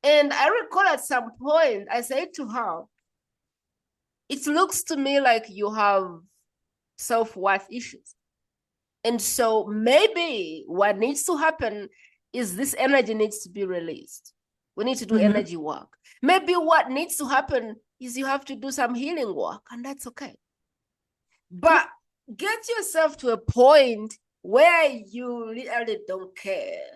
And I recall at some point, I said to her, it looks to me like you have self-worth issues. And so maybe what needs to happen is this energy needs to be released. We need to do energy work. Maybe what needs to happen is you have to do some healing work, and that's okay. But get yourself to a point where you literally don't care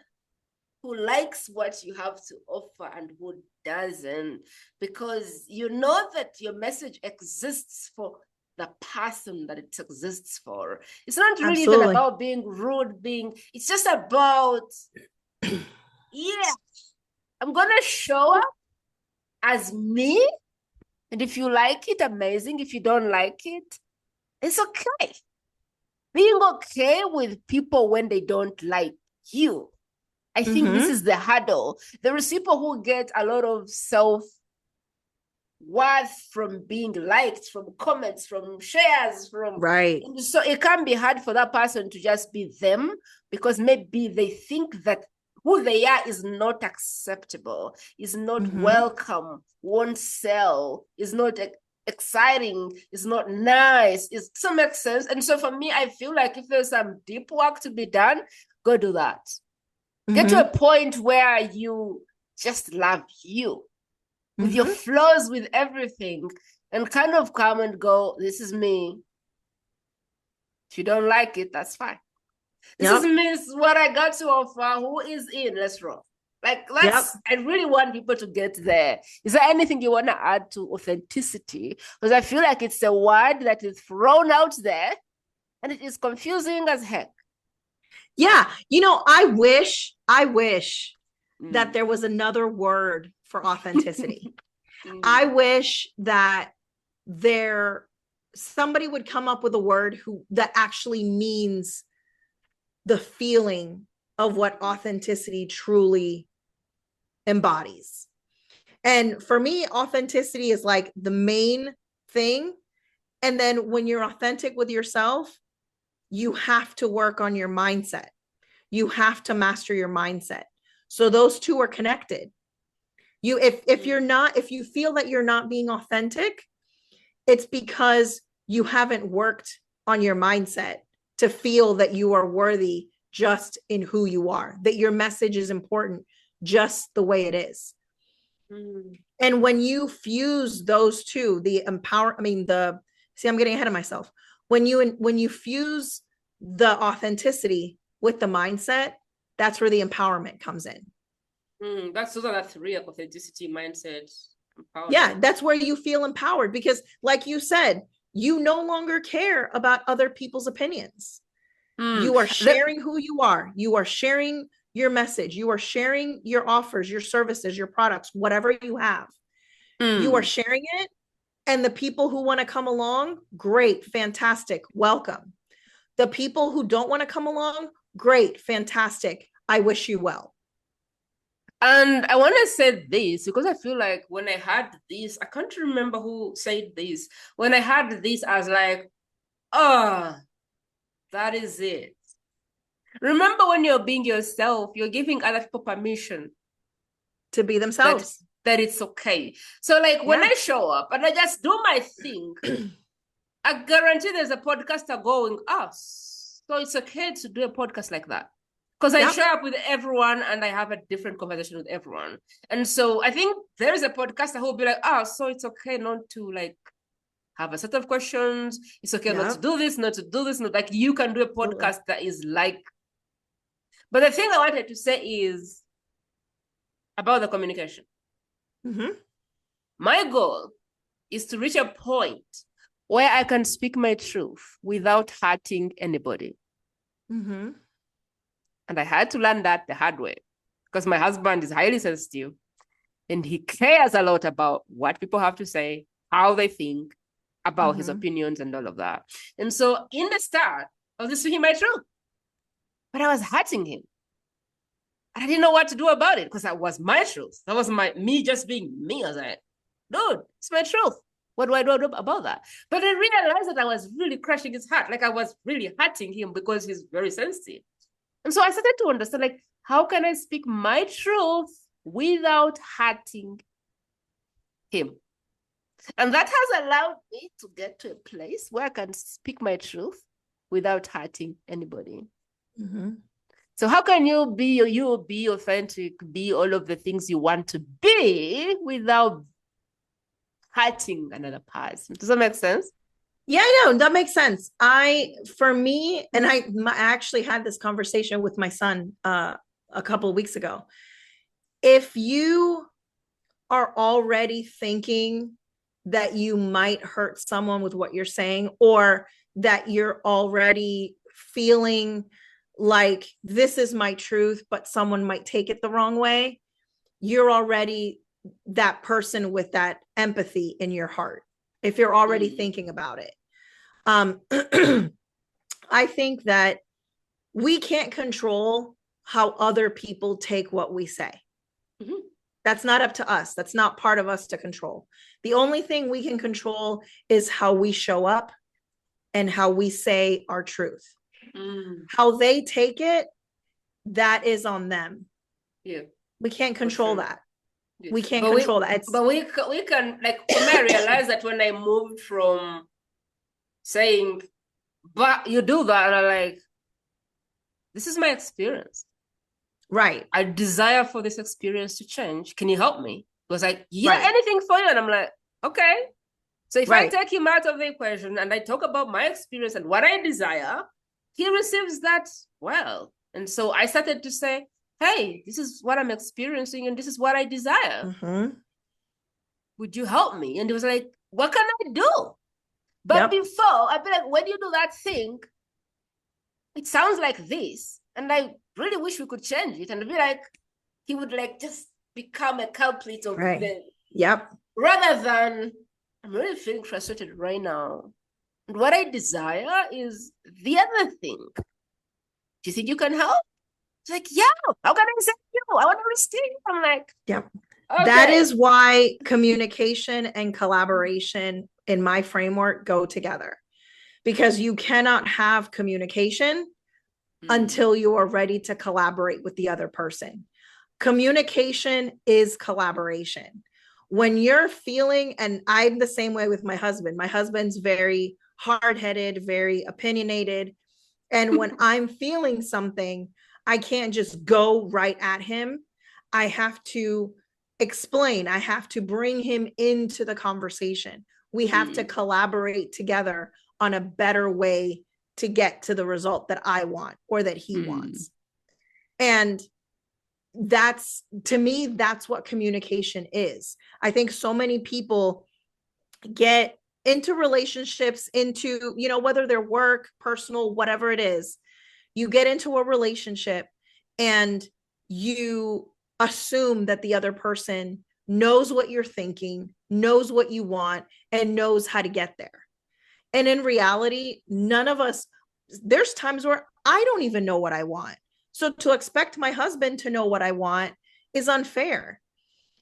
who likes what you have to offer and who doesn't, because you know that your message exists for the person that it exists for. It's not really even about being rude, it's just about, I'm going to show up as me. And if you like it, amazing. If you don't like it, it's okay. Being okay with people when they don't like you. I think this is the hurdle. There is people who get a lot of self-worth from being liked, from comments, from shares, from right. So it can be hard for that person to just be them, because maybe they think that who they are is not acceptable, is not welcome, won't sell, is not exciting, is not nice. Does that make sense? And so for me, I feel like if there's some deep work to be done, go do that. Get to a point where you just love you with your flaws, with everything, and kind of come and go, this is me. If you don't like it, that's fine. This is me. This is what I got to offer. Who is in? Let's roll. Like, I really want people to get there. Is there anything you want to add to authenticity? Because I feel like it's a word that is thrown out there and it is confusing as heck. Yeah. You know, I wish that there was another word for authenticity. I wish that somebody would come up with a word that actually means the feeling of what authenticity truly embodies. And for me, authenticity is like the main thing. And then when you're authentic with yourself, you have to work on your mindset. You have to master your mindset. So those two are connected. If you feel that you're not being authentic, it's because you haven't worked on your mindset to feel that you are worthy just in who you are, that your message is important just the way it is. And when you fuse those two, I'm getting ahead of myself. When you fuse the authenticity with the mindset, that's where the empowerment comes in. Those are the three: authenticity, mindset, empowerment. Yeah, that's where you feel empowered, because like you said, you no longer care about other people's opinions. You are sharing who you are. You are sharing your message. You are sharing your offers, your services, your products, whatever you have. You are sharing it. And the people who want to come along, great, fantastic, welcome. The people who don't want to come along, great, fantastic, I wish you well. And I want to say this because I feel like when I had this, I can't remember who said this. When I had this, I was like, oh, that is it. Remember, when you're being yourself, you're giving other people permission to be themselves. That it's okay. So like when I show up and I just do my thing, I guarantee there's a podcaster going, so it's okay to do a podcast like that. Because I show up with everyone and I have a different conversation with everyone. And so I think there's a podcaster who will be like, so it's okay not to like have a set of questions. It's okay not to do this, not to do this. Not like you can do a podcast that is like. But the thing I wanted to say is about the communication. My goal is to reach a point where I can speak my truth without hurting anybody. And I had to learn that the hard way because my husband is highly sensitive and he cares a lot about what people have to say, how they think, about his opinions and all of that. And so in the start, I was just speaking my truth, but I was hurting him. I didn't know what to do about it because that was my truth. That was me just being me. I was like, dude, it's my truth. What do I do about that? But I realized that I was really crushing his heart. Like I was really hurting him because he's very sensitive. And so I started to understand, like, how can I speak my truth without hurting him? And that has allowed me to get to a place where I can speak my truth without hurting anybody. So how can you be authentic, be all of the things you want to be without hurting another person? Does that make sense? Yeah, no, that makes sense. For me, and I actually had this conversation with my son a couple of weeks ago. If you are already thinking that you might hurt someone with what you're saying, or that you're already feeling like this is my truth, but someone might take it the wrong way, you're already that person with that empathy in your heart. If you're already thinking about it. I think that we can't control how other people take what we say. Mhm. That's not up to us. That's not part of us to control. The only thing we can control is how we show up and how we say our truth. How they take it, that is on them. Yeah. We can't control that. Yeah. We can't control that. But we can, like, for me, I realized that when I moved from saying, but you do that, and I'm like, this is my experience. Right. I desire for this experience to change. Can you help me? It was like, yeah, anything for you. And I'm like, okay. So if I take him out of the equation and I talk about my experience and what I desire, he receives that well. And so I started to say, hey, this is what I'm experiencing and this is what I desire. Would you help me? And he was like, what can I do? But before, I'd be like, when you do that thing, it sounds like this. And I really wish we could change it. And I'd be like, he would like just become a culprit of the rather than, I'm really feeling frustrated right now. And what I desire is the other thing. Do you think you can help? It's like, yeah, how can I say you? I want to receive. I'm like, okay. That is why communication and collaboration in my framework go together. Because you cannot have communication until you are ready to collaborate with the other person. Communication is collaboration. When you're feeling, and I'm the same way with my husband. My husband's very hard-headed, very opinionated. And when I'm feeling something, I can't just go right at him. I have to explain. I have to bring him into the conversation. We have to collaborate together on a better way to get to the result that I want or that he wants. And that's, to me, that's what communication is. I think so many people get into relationships, into, you know, whether they're work, personal, whatever it is, you get into a relationship and you assume that the other person knows what you're thinking, knows what you want, and knows how to get there. And in reality, none of us, there's times where I don't even know what I want. So to expect my husband to know what I want is unfair.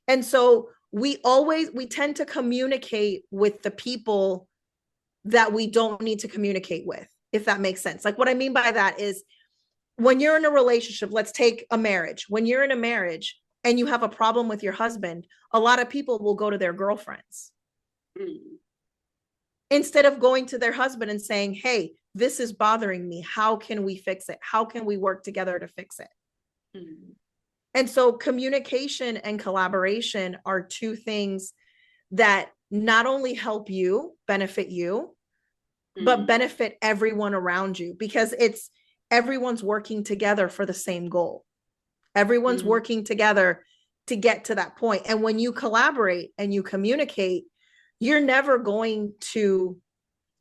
And so we tend to communicate with the people that we don't need to communicate with, if that makes sense. Like, what I mean by that is, when you're in a relationship, let's take a marriage. When you're in a marriage and you have a problem with your husband, a lot of people will go to their girlfriends instead of going to their husband and saying, hey, this is bothering me. How can we fix it? How can we work together to fix it? And so communication and collaboration are two things that not only help you, benefit you, but benefit everyone around you, because it's everyone's working together for the same goal. Everyone's working together to get to that point. And when you collaborate and you communicate, you're never going to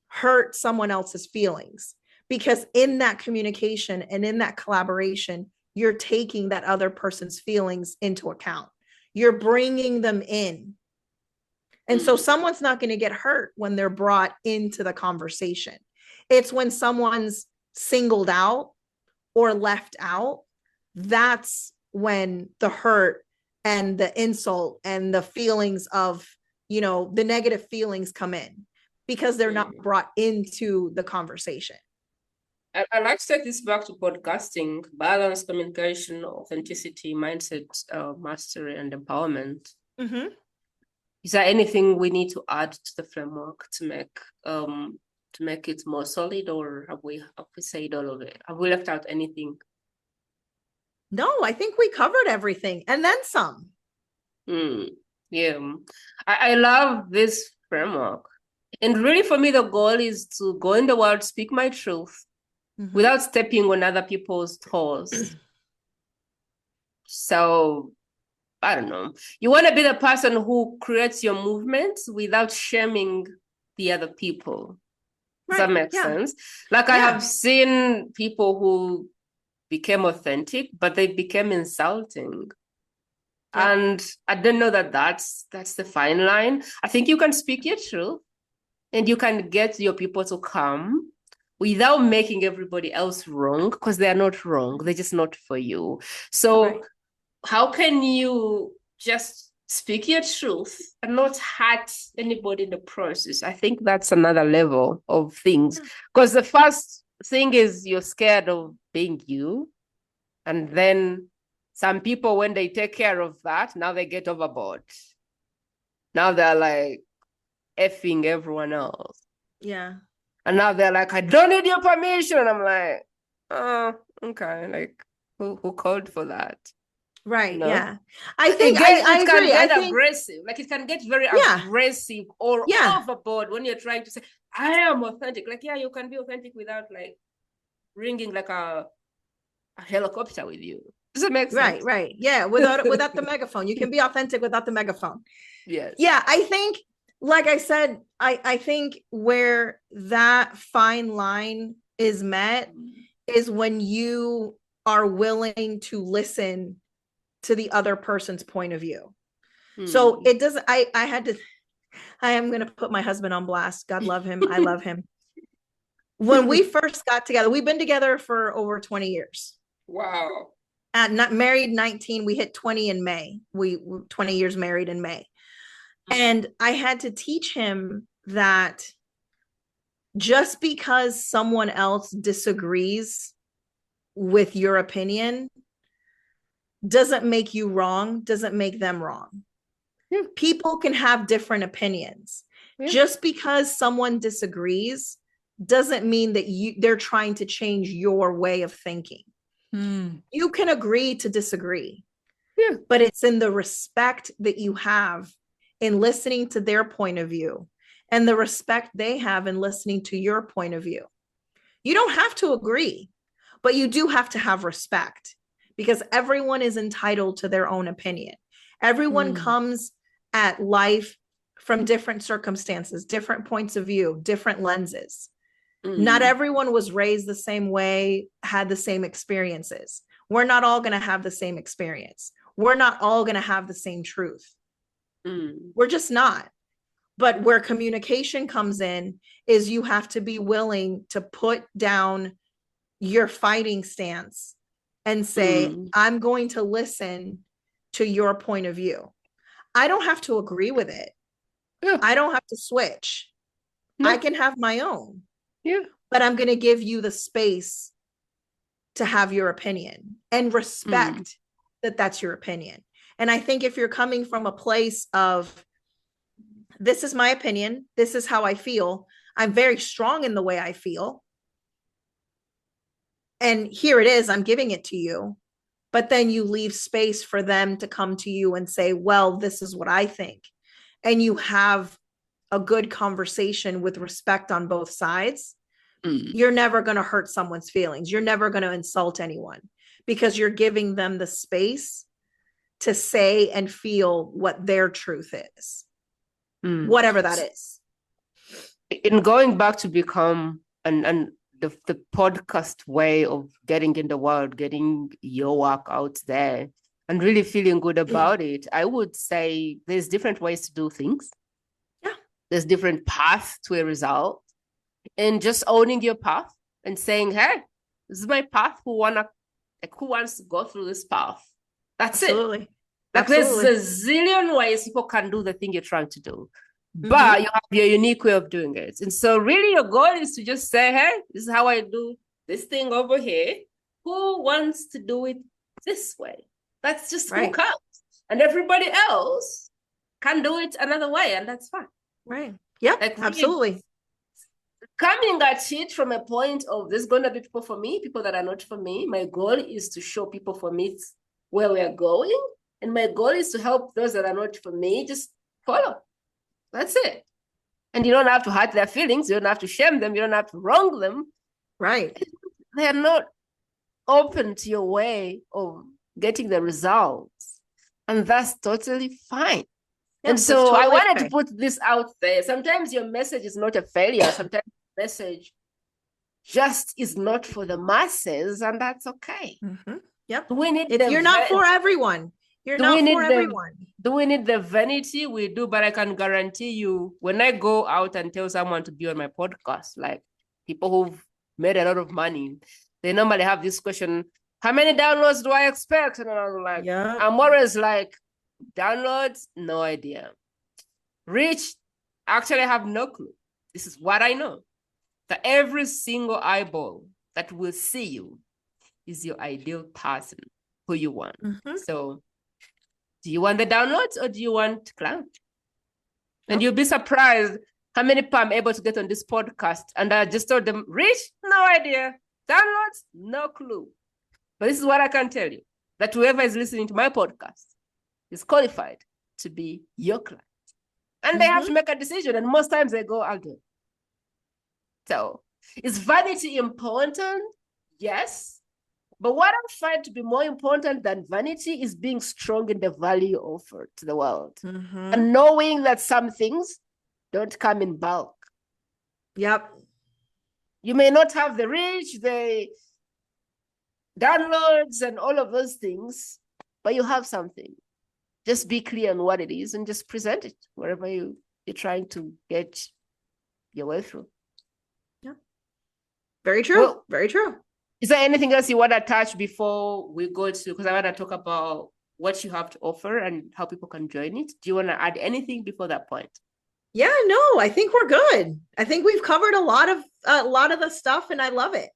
hurt someone else's feelings, because in that communication and in that collaboration, you're taking that other person's feelings into account. You're bringing them in. And so someone's not going to get hurt when they're brought into the conversation. It's when someone's singled out or left out, that's when the hurt and the insult and the feelings of, you know, the negative feelings come in, because they're not brought into the conversation. I like to take this back to podcasting: balance, communication, authenticity, mindset, mastery, and empowerment. Is there anything we need to add to the framework to make it more solid, or have we said all of it? Have we left out anything? No, I think we covered everything and then some. Yeah, I love this framework. And really, for me, the goal is to go in the world, speak my truth without stepping on other people's toes. So, I don't know. You want to be the person who creates your movements without shaming the other people. Does that make sense? Like, I have seen people who became authentic, but they became insulting. And I didn't know that that's the fine line. I think you can speak your truth and you can get your people to come, without making everybody else wrong, because they're not wrong. They're just not for you. So how can you just speak your truth and not hurt anybody in the process? I think that's another level of things. Because the first thing is you're scared of being you. And then some people, when they take care of that, now they get overboard. Now they're like effing everyone else. Yeah. And now they're like, I don't need your permission. And I'm like, oh, okay. Like, who called for that? Right. You know? Yeah. I think I it can agree. get I think, aggressive. Like it can get very aggressive or overboard when you're trying to say, I am authentic. Like, yeah, you can be authentic without like bringing like a helicopter with you. Does it make sense? Right. Yeah. Without the megaphone. You can be authentic without the megaphone. Yes. Yeah. I think, like I said, I think where that fine line is met is when you are willing to listen to the other person's point of view. So it doesn't, I am going to put my husband on blast. God love him. I love him. When we first got together, we've been together for over 20 years. Wow. Not married 19, we hit 20 in May. We 20 years married in May. And I had to teach him that just because someone else disagrees with your opinion doesn't make you wrong, doesn't make them wrong. Yeah. People can have different opinions. Yeah. Just because someone disagrees doesn't mean that they're trying to change your way of thinking. You can agree to disagree, but it's in the respect that you have in listening to their point of view and the respect they have in listening to your point of view. You don't have to agree, but you do have to have respect because everyone is entitled to their own opinion. Everyone comes at life from different circumstances, different points of view, different lenses. Not everyone was raised the same way, had the same experiences. We're not all going to have the same experience. We're not all going to have the same truth. We're just not. But where communication comes in is you have to be willing to put down your fighting stance and say, I'm going to listen to your point of view. I don't have to agree with it. Yeah. I don't have to switch. No. I can have my own. Yeah. But I'm going to give you the space to have your opinion and respect that that's your opinion. And I think if you're coming from a place of, this is my opinion, this is how I feel, I'm very strong in the way I feel, and here it is, I'm giving it to you, but then you leave space for them to come to you and say, well, this is what I think. And you have a good conversation with respect on both sides. You're never going to hurt someone's feelings. You're never going to insult anyone because you're giving them the space to say and feel what their truth is, whatever that is. In going back to become the podcast way of getting in the world, getting your work out there and really feeling good about it, I would say there's different ways to do things. Yeah. There's different paths to a result. And just owning your path and saying, hey, this is my path. Who wants to go through this path? That's Absolutely. it. Like there's a zillion ways people can do the thing you're trying to do. But you have your unique way of doing it. And so really your goal is to just say, hey, this is how I do this thing over here. Who wants to do it this way? That's just who comes. And everybody else can do it another way. And that's fine. Right. Yeah, like, absolutely. Coming at it from a point of there's going to be people for me, people that are not for me. My goal is to show people for me where we are going. And my goal is to help those that are not for me just follow. That's it. And you don't have to hurt their feelings. You don't have to shame them. You don't have to wrong them. Right. They are not open to your way of getting the results. And that's totally fine. Yeah, and so totally I wanted to put this out there. Sometimes your message is not a failure. Sometimes the message just is not for the masses, and that's okay. Yep. You're not for everyone. You're not for everyone. Do we need the vanity? We do, but I can guarantee you, when I go out and tell someone to be on my podcast, like people who've made a lot of money, they normally have this question, how many downloads do I expect? And I'm like, I'm always like, downloads, no idea. Reach, actually I have no clue. This is what I know. That every single eyeball that will see you is your ideal person who you want. So do you want the downloads or do you want clout? And you'll be surprised how many people I'm able to get on this podcast. And I just told them, Rich, no idea. Downloads, no clue. But this is what I can tell you, that whoever is listening to my podcast is qualified to be your client. And they have to make a decision. And most times they go, I'll do it. So is vanity important? Yes. But what I find to be more important than vanity is being strong in the value you offer to the world. And knowing that some things don't come in bulk. Yep. You may not have the reach, the downloads, and all of those things, but you have something. Just be clear on what it is and just present it wherever you're trying to get your way through. Yeah. Very true. Well, very true. Is there anything else you want to touch before we go to, because I want to talk about what you have to offer and how people can join it. Do you want to add anything before that point? Yeah, no, I think we're good. I think we've covered a lot of the stuff and I love it.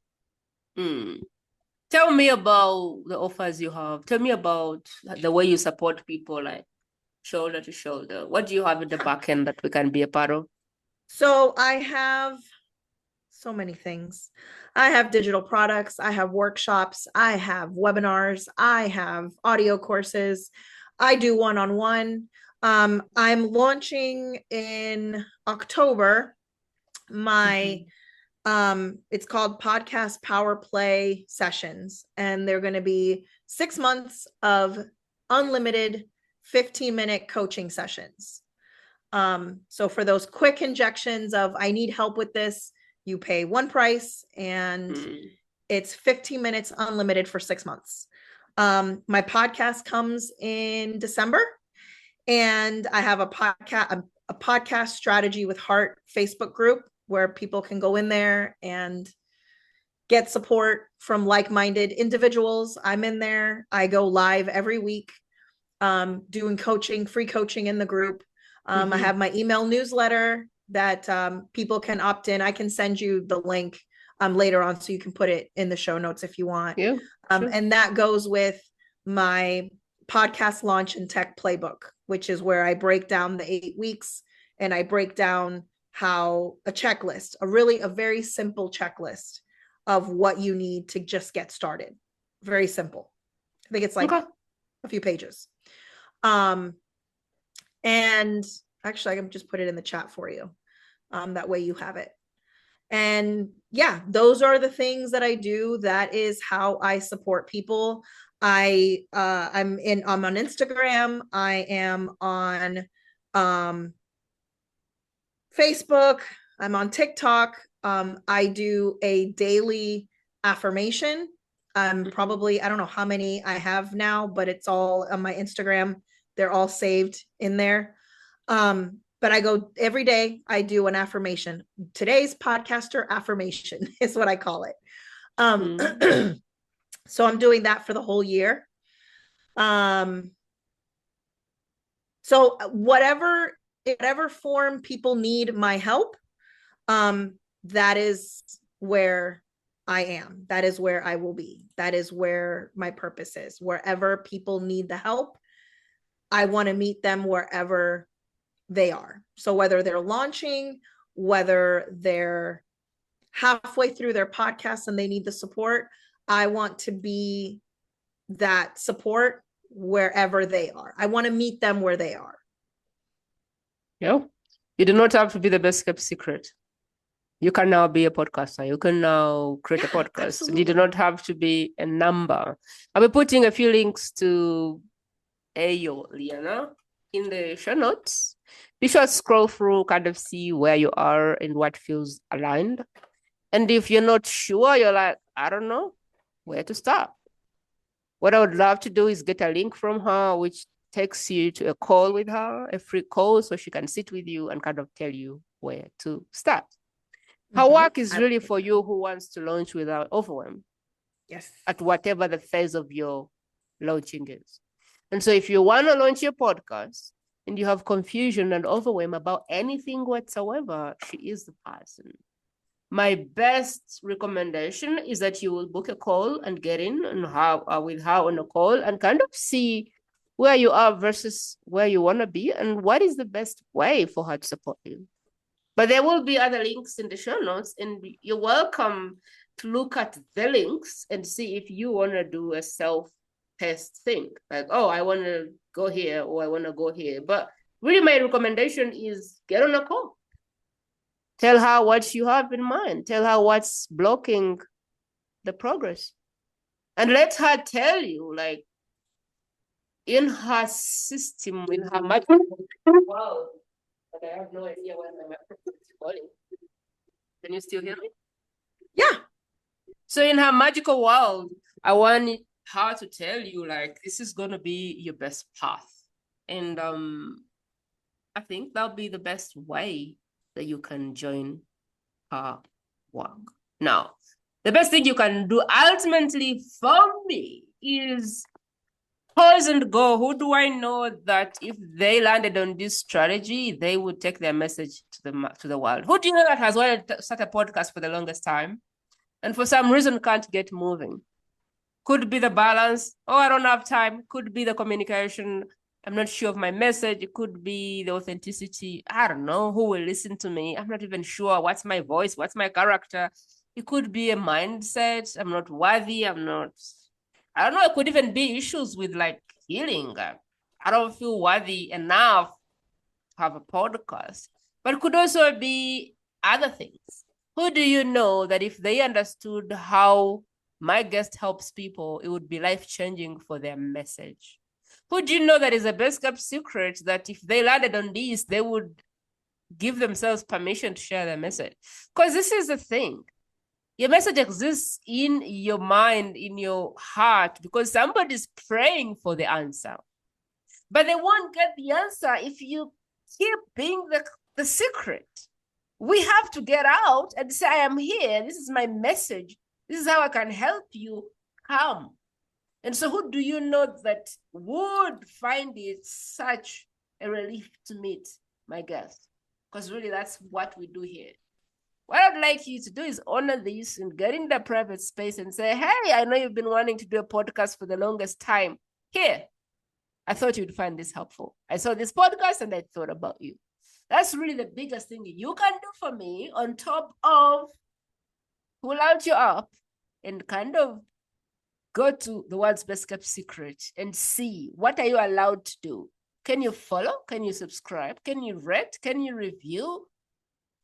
Tell me about the offers you have. Tell me about the way you support people, like shoulder to shoulder. What do you have in the back end that we can be a part of? So I have so many things. I have digital products. I have workshops. I have webinars. I have audio courses. I do one-on-one. I'm launching in October my it's called Podcast Power Play Sessions, and they're going to be 6 months of unlimited 15-minute coaching sessions. So for those quick injections of I need help with this, you pay one price and it's 15 minutes unlimited for 6 months. My podcast comes in December, and I have a podcast strategy with Heart Facebook group where people can go in there and get support from like-minded individuals. I'm in there. I go live every week, doing coaching, free coaching in the group. I have my email newsletter that people can opt in. I can send you the link later on so you can put it in the show notes if you want. Yeah, sure. And that goes with my podcast launch and tech playbook, which is where I break down the 8 weeks and I break down how a checklist, a very simple checklist of what you need to just get started. Very simple. I think it's like a few pages. And actually I can just put it in the chat for you. That way you have it. And yeah, those are the things that I do. That is how I support people. I'm on Instagram. I am on Facebook. I'm on TikTok. I do a daily affirmation. Probably, I don't know how many I have now, but it's all on my Instagram. They're all saved in there. But I go every day, I do an affirmation. Today's podcaster affirmation is what I call it. So I'm doing that for the whole year. So whatever form people need my help, that is where I am. That is where I will be. That is where my purpose is. Wherever people need the help, I want to meet them wherever they are. So whether they're launching, whether they're halfway through their podcast and they need the support, I want to be that support wherever they are. I want to meet them where they are. Yeah. You do not have to be the best kept secret. You can now be a podcaster. You can now create a podcast. Absolutely. You do not have to be a number. I'll be putting a few links to Aeoliana in the show notes. Be sure to scroll through, kind of see where you are and what feels aligned. And if you're not sure, you're like, I don't know where to start. What I would love to do is get a link from her, which takes you to a call with her, a free call, so she can sit with you and kind of tell you where to start. Her work is really for you who wants to launch without overwhelm. Yes. At whatever the phase of your launching is. And so if you want to launch your podcast and you have confusion and overwhelm about anything whatsoever, she is the person. My best recommendation is that you will book a call and get in and with her on a call and kind of see where you are versus where you want to be and what is the best way for her to support you. But there will be other links in the show notes, and you're welcome to look at the links and see if you want to do a self-paced thing. Like, oh, I want to go here or I want to go here. But really my recommendation is get on a call. Tell her what you have in mind. Tell her what's blocking the progress. And let her tell you, like, in her system, in her magical world, but I have no idea where my microphone is calling. Can you still hear me? Yeah. So in her magical world, I want her to tell you, like, this is going to be your best path. And I think that'll be the best way that you can join her work. Now, the best thing you can do ultimately for me is pause and go. Who do I know that if they landed on this strategy, they would take their message to the world? Who do you know that has wanted to start a podcast for the longest time and for some reason can't get moving? Could be the balance. Oh, I don't have time. Could be the communication. I'm not sure of my message. It could be the authenticity. I don't know who will listen to me. I'm not even sure what's my voice, what's my character. It could be a mindset. I'm not worthy. I don't know. It could even be issues with like healing. I don't feel worthy enough to have a podcast. But it could also be other things. Who do you know that if they understood how my guest helps people, it would be life-changing for their message? Who do you know that is a best-kept secret that if they landed on this, they would give themselves permission to share their message? Because this is the thing. Your message exists in your mind, in your heart, because somebody's praying for the answer. But they won't get the answer if you keep being the secret. We have to get out and say, I am here. This is my message. This is how I can help you come. And so who do you know that would find it such a relief to meet my guest? Because really that's what we do here. What I'd like you to do is honor this and get in the private space and say, hey, I know you've been wanting to do a podcast for the longest time. Here, I thought you'd find this helpful. I saw this podcast and I thought about you. That's really the biggest thing you can do for me on top of pull out your app and kind of go to the world's best kept secret and see what are you allowed to do. Can you follow? Can you subscribe? Can you rate? Can you review?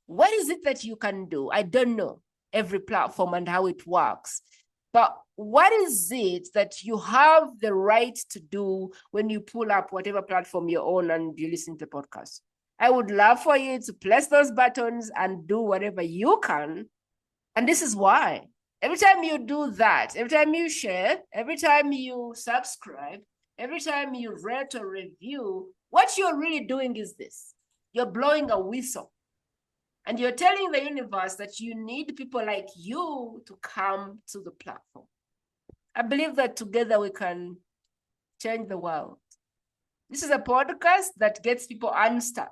What is it that you can do? I don't know every platform and how it works. But what is it that you have the right to do when you pull up whatever platform you're on and you listen to the podcast? I would love for you to press those buttons and do whatever you can. And this is why. Every time you do that, every time you share, every time you subscribe, every time you rate or review, what you're really doing is this. You're blowing a whistle. And you're telling the universe that you need people like you to come to the platform. I believe that together we can change the world. This is a podcast that gets people unstuck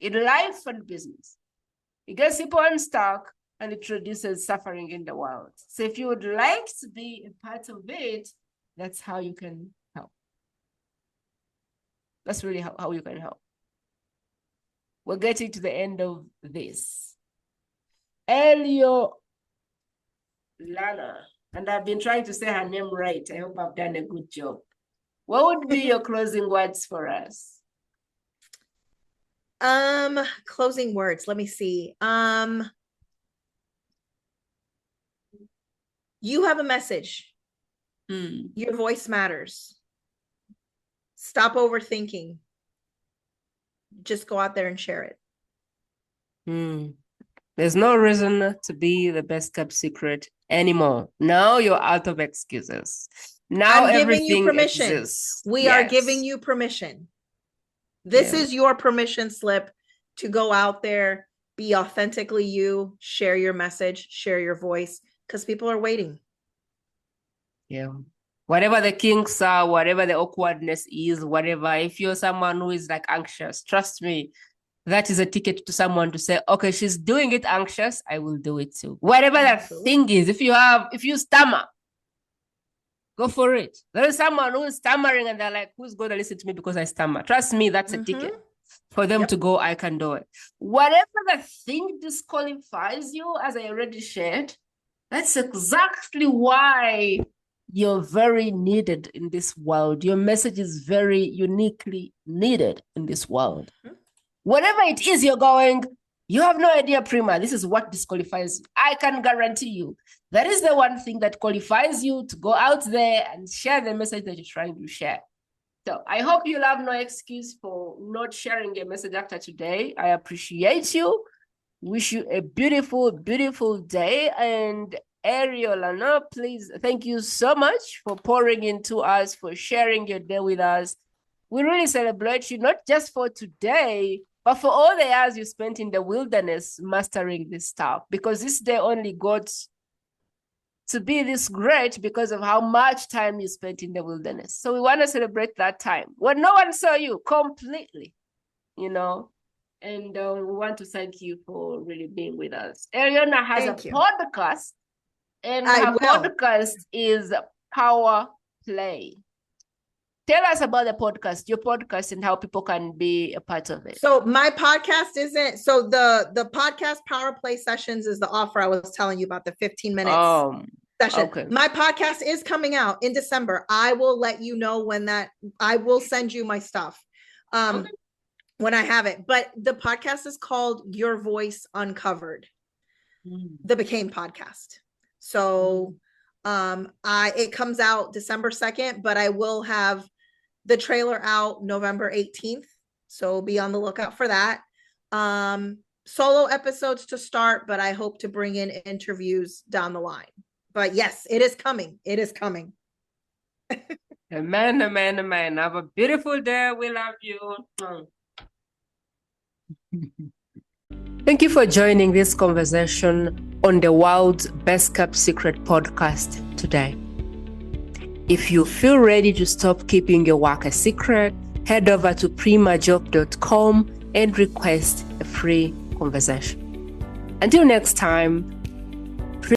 in life and business. It gets people unstuck and it reduces suffering in the world. So if you would like to be a part of it, that's how you can help. That's really how you can help. We're getting to the end of this. Aeoliana, and I've been trying to say her name right. I hope I've done a good job. What would be your closing words for us? Closing words. Let me see. You have a message. Your voice matters. Stop overthinking. Just go out there and share it. There's no reason to be the best kept secret anymore. Now you're out of excuses. Now I'm giving you permission. Exists. We are giving you permission. This is your permission slip to go out there be authentically you, share your message, share your voice, because people are waiting. Yeah. Whatever the kinks are, whatever the awkwardness is, whatever, if you're someone who is like anxious, trust me, that is a ticket to someone to say, okay, she's doing it anxious, I will do it too. Whatever that thing is, if you stammer, go for it. There is someone who is stammering and they're like, who's going to listen to me because I stammer? Trust me, that's a ticket for them to go, I can do it. Whatever the thing disqualifies you, as I already shared, that's exactly why you're very needed in this world. Your message is very uniquely needed in this world. Whatever it is you're going, you have no idea, Prima, this is what disqualifies you. I can guarantee you that is the one thing that qualifies you to go out there and share the message that you're trying to share. So I hope you'll have no excuse for not sharing your message after today. I appreciate you. Wish you a beautiful, beautiful day. And Aeoliana, please, thank you so much for pouring into us, for sharing your day with us. We really celebrate you, not just for today, but for all the years you spent in the wilderness mastering this stuff, because this day only got to be this great because of how much time you spent in the wilderness. So we want to celebrate that time when no one saw you completely, you know, and we want to thank you for really being with us. Aeoliana has a podcast, and her podcast is Power Play. Tell us about the podcast, your podcast, and how people can be a part of it. So my podcast the podcast Power Play Sessions is the offer I was telling you about, the 15 minutes session. Okay. My podcast is coming out in December. I will let you know when I will send you my stuff when I have it. But the podcast is called Your Voice Uncovered, the Became podcast. So it comes out December 2nd, but I will have the trailer out November 18th. So be on the lookout for that. Solo episodes to start, but I hope to bring in interviews down the line. But yes, it is coming. It is coming. Amen, amen, amen. Have a beautiful day. We love you. Thank you for joining this conversation on the world's best kept secret podcast today. If you feel ready to stop keeping your work a secret, head over to primajope.com and request a free conversation. Until next time,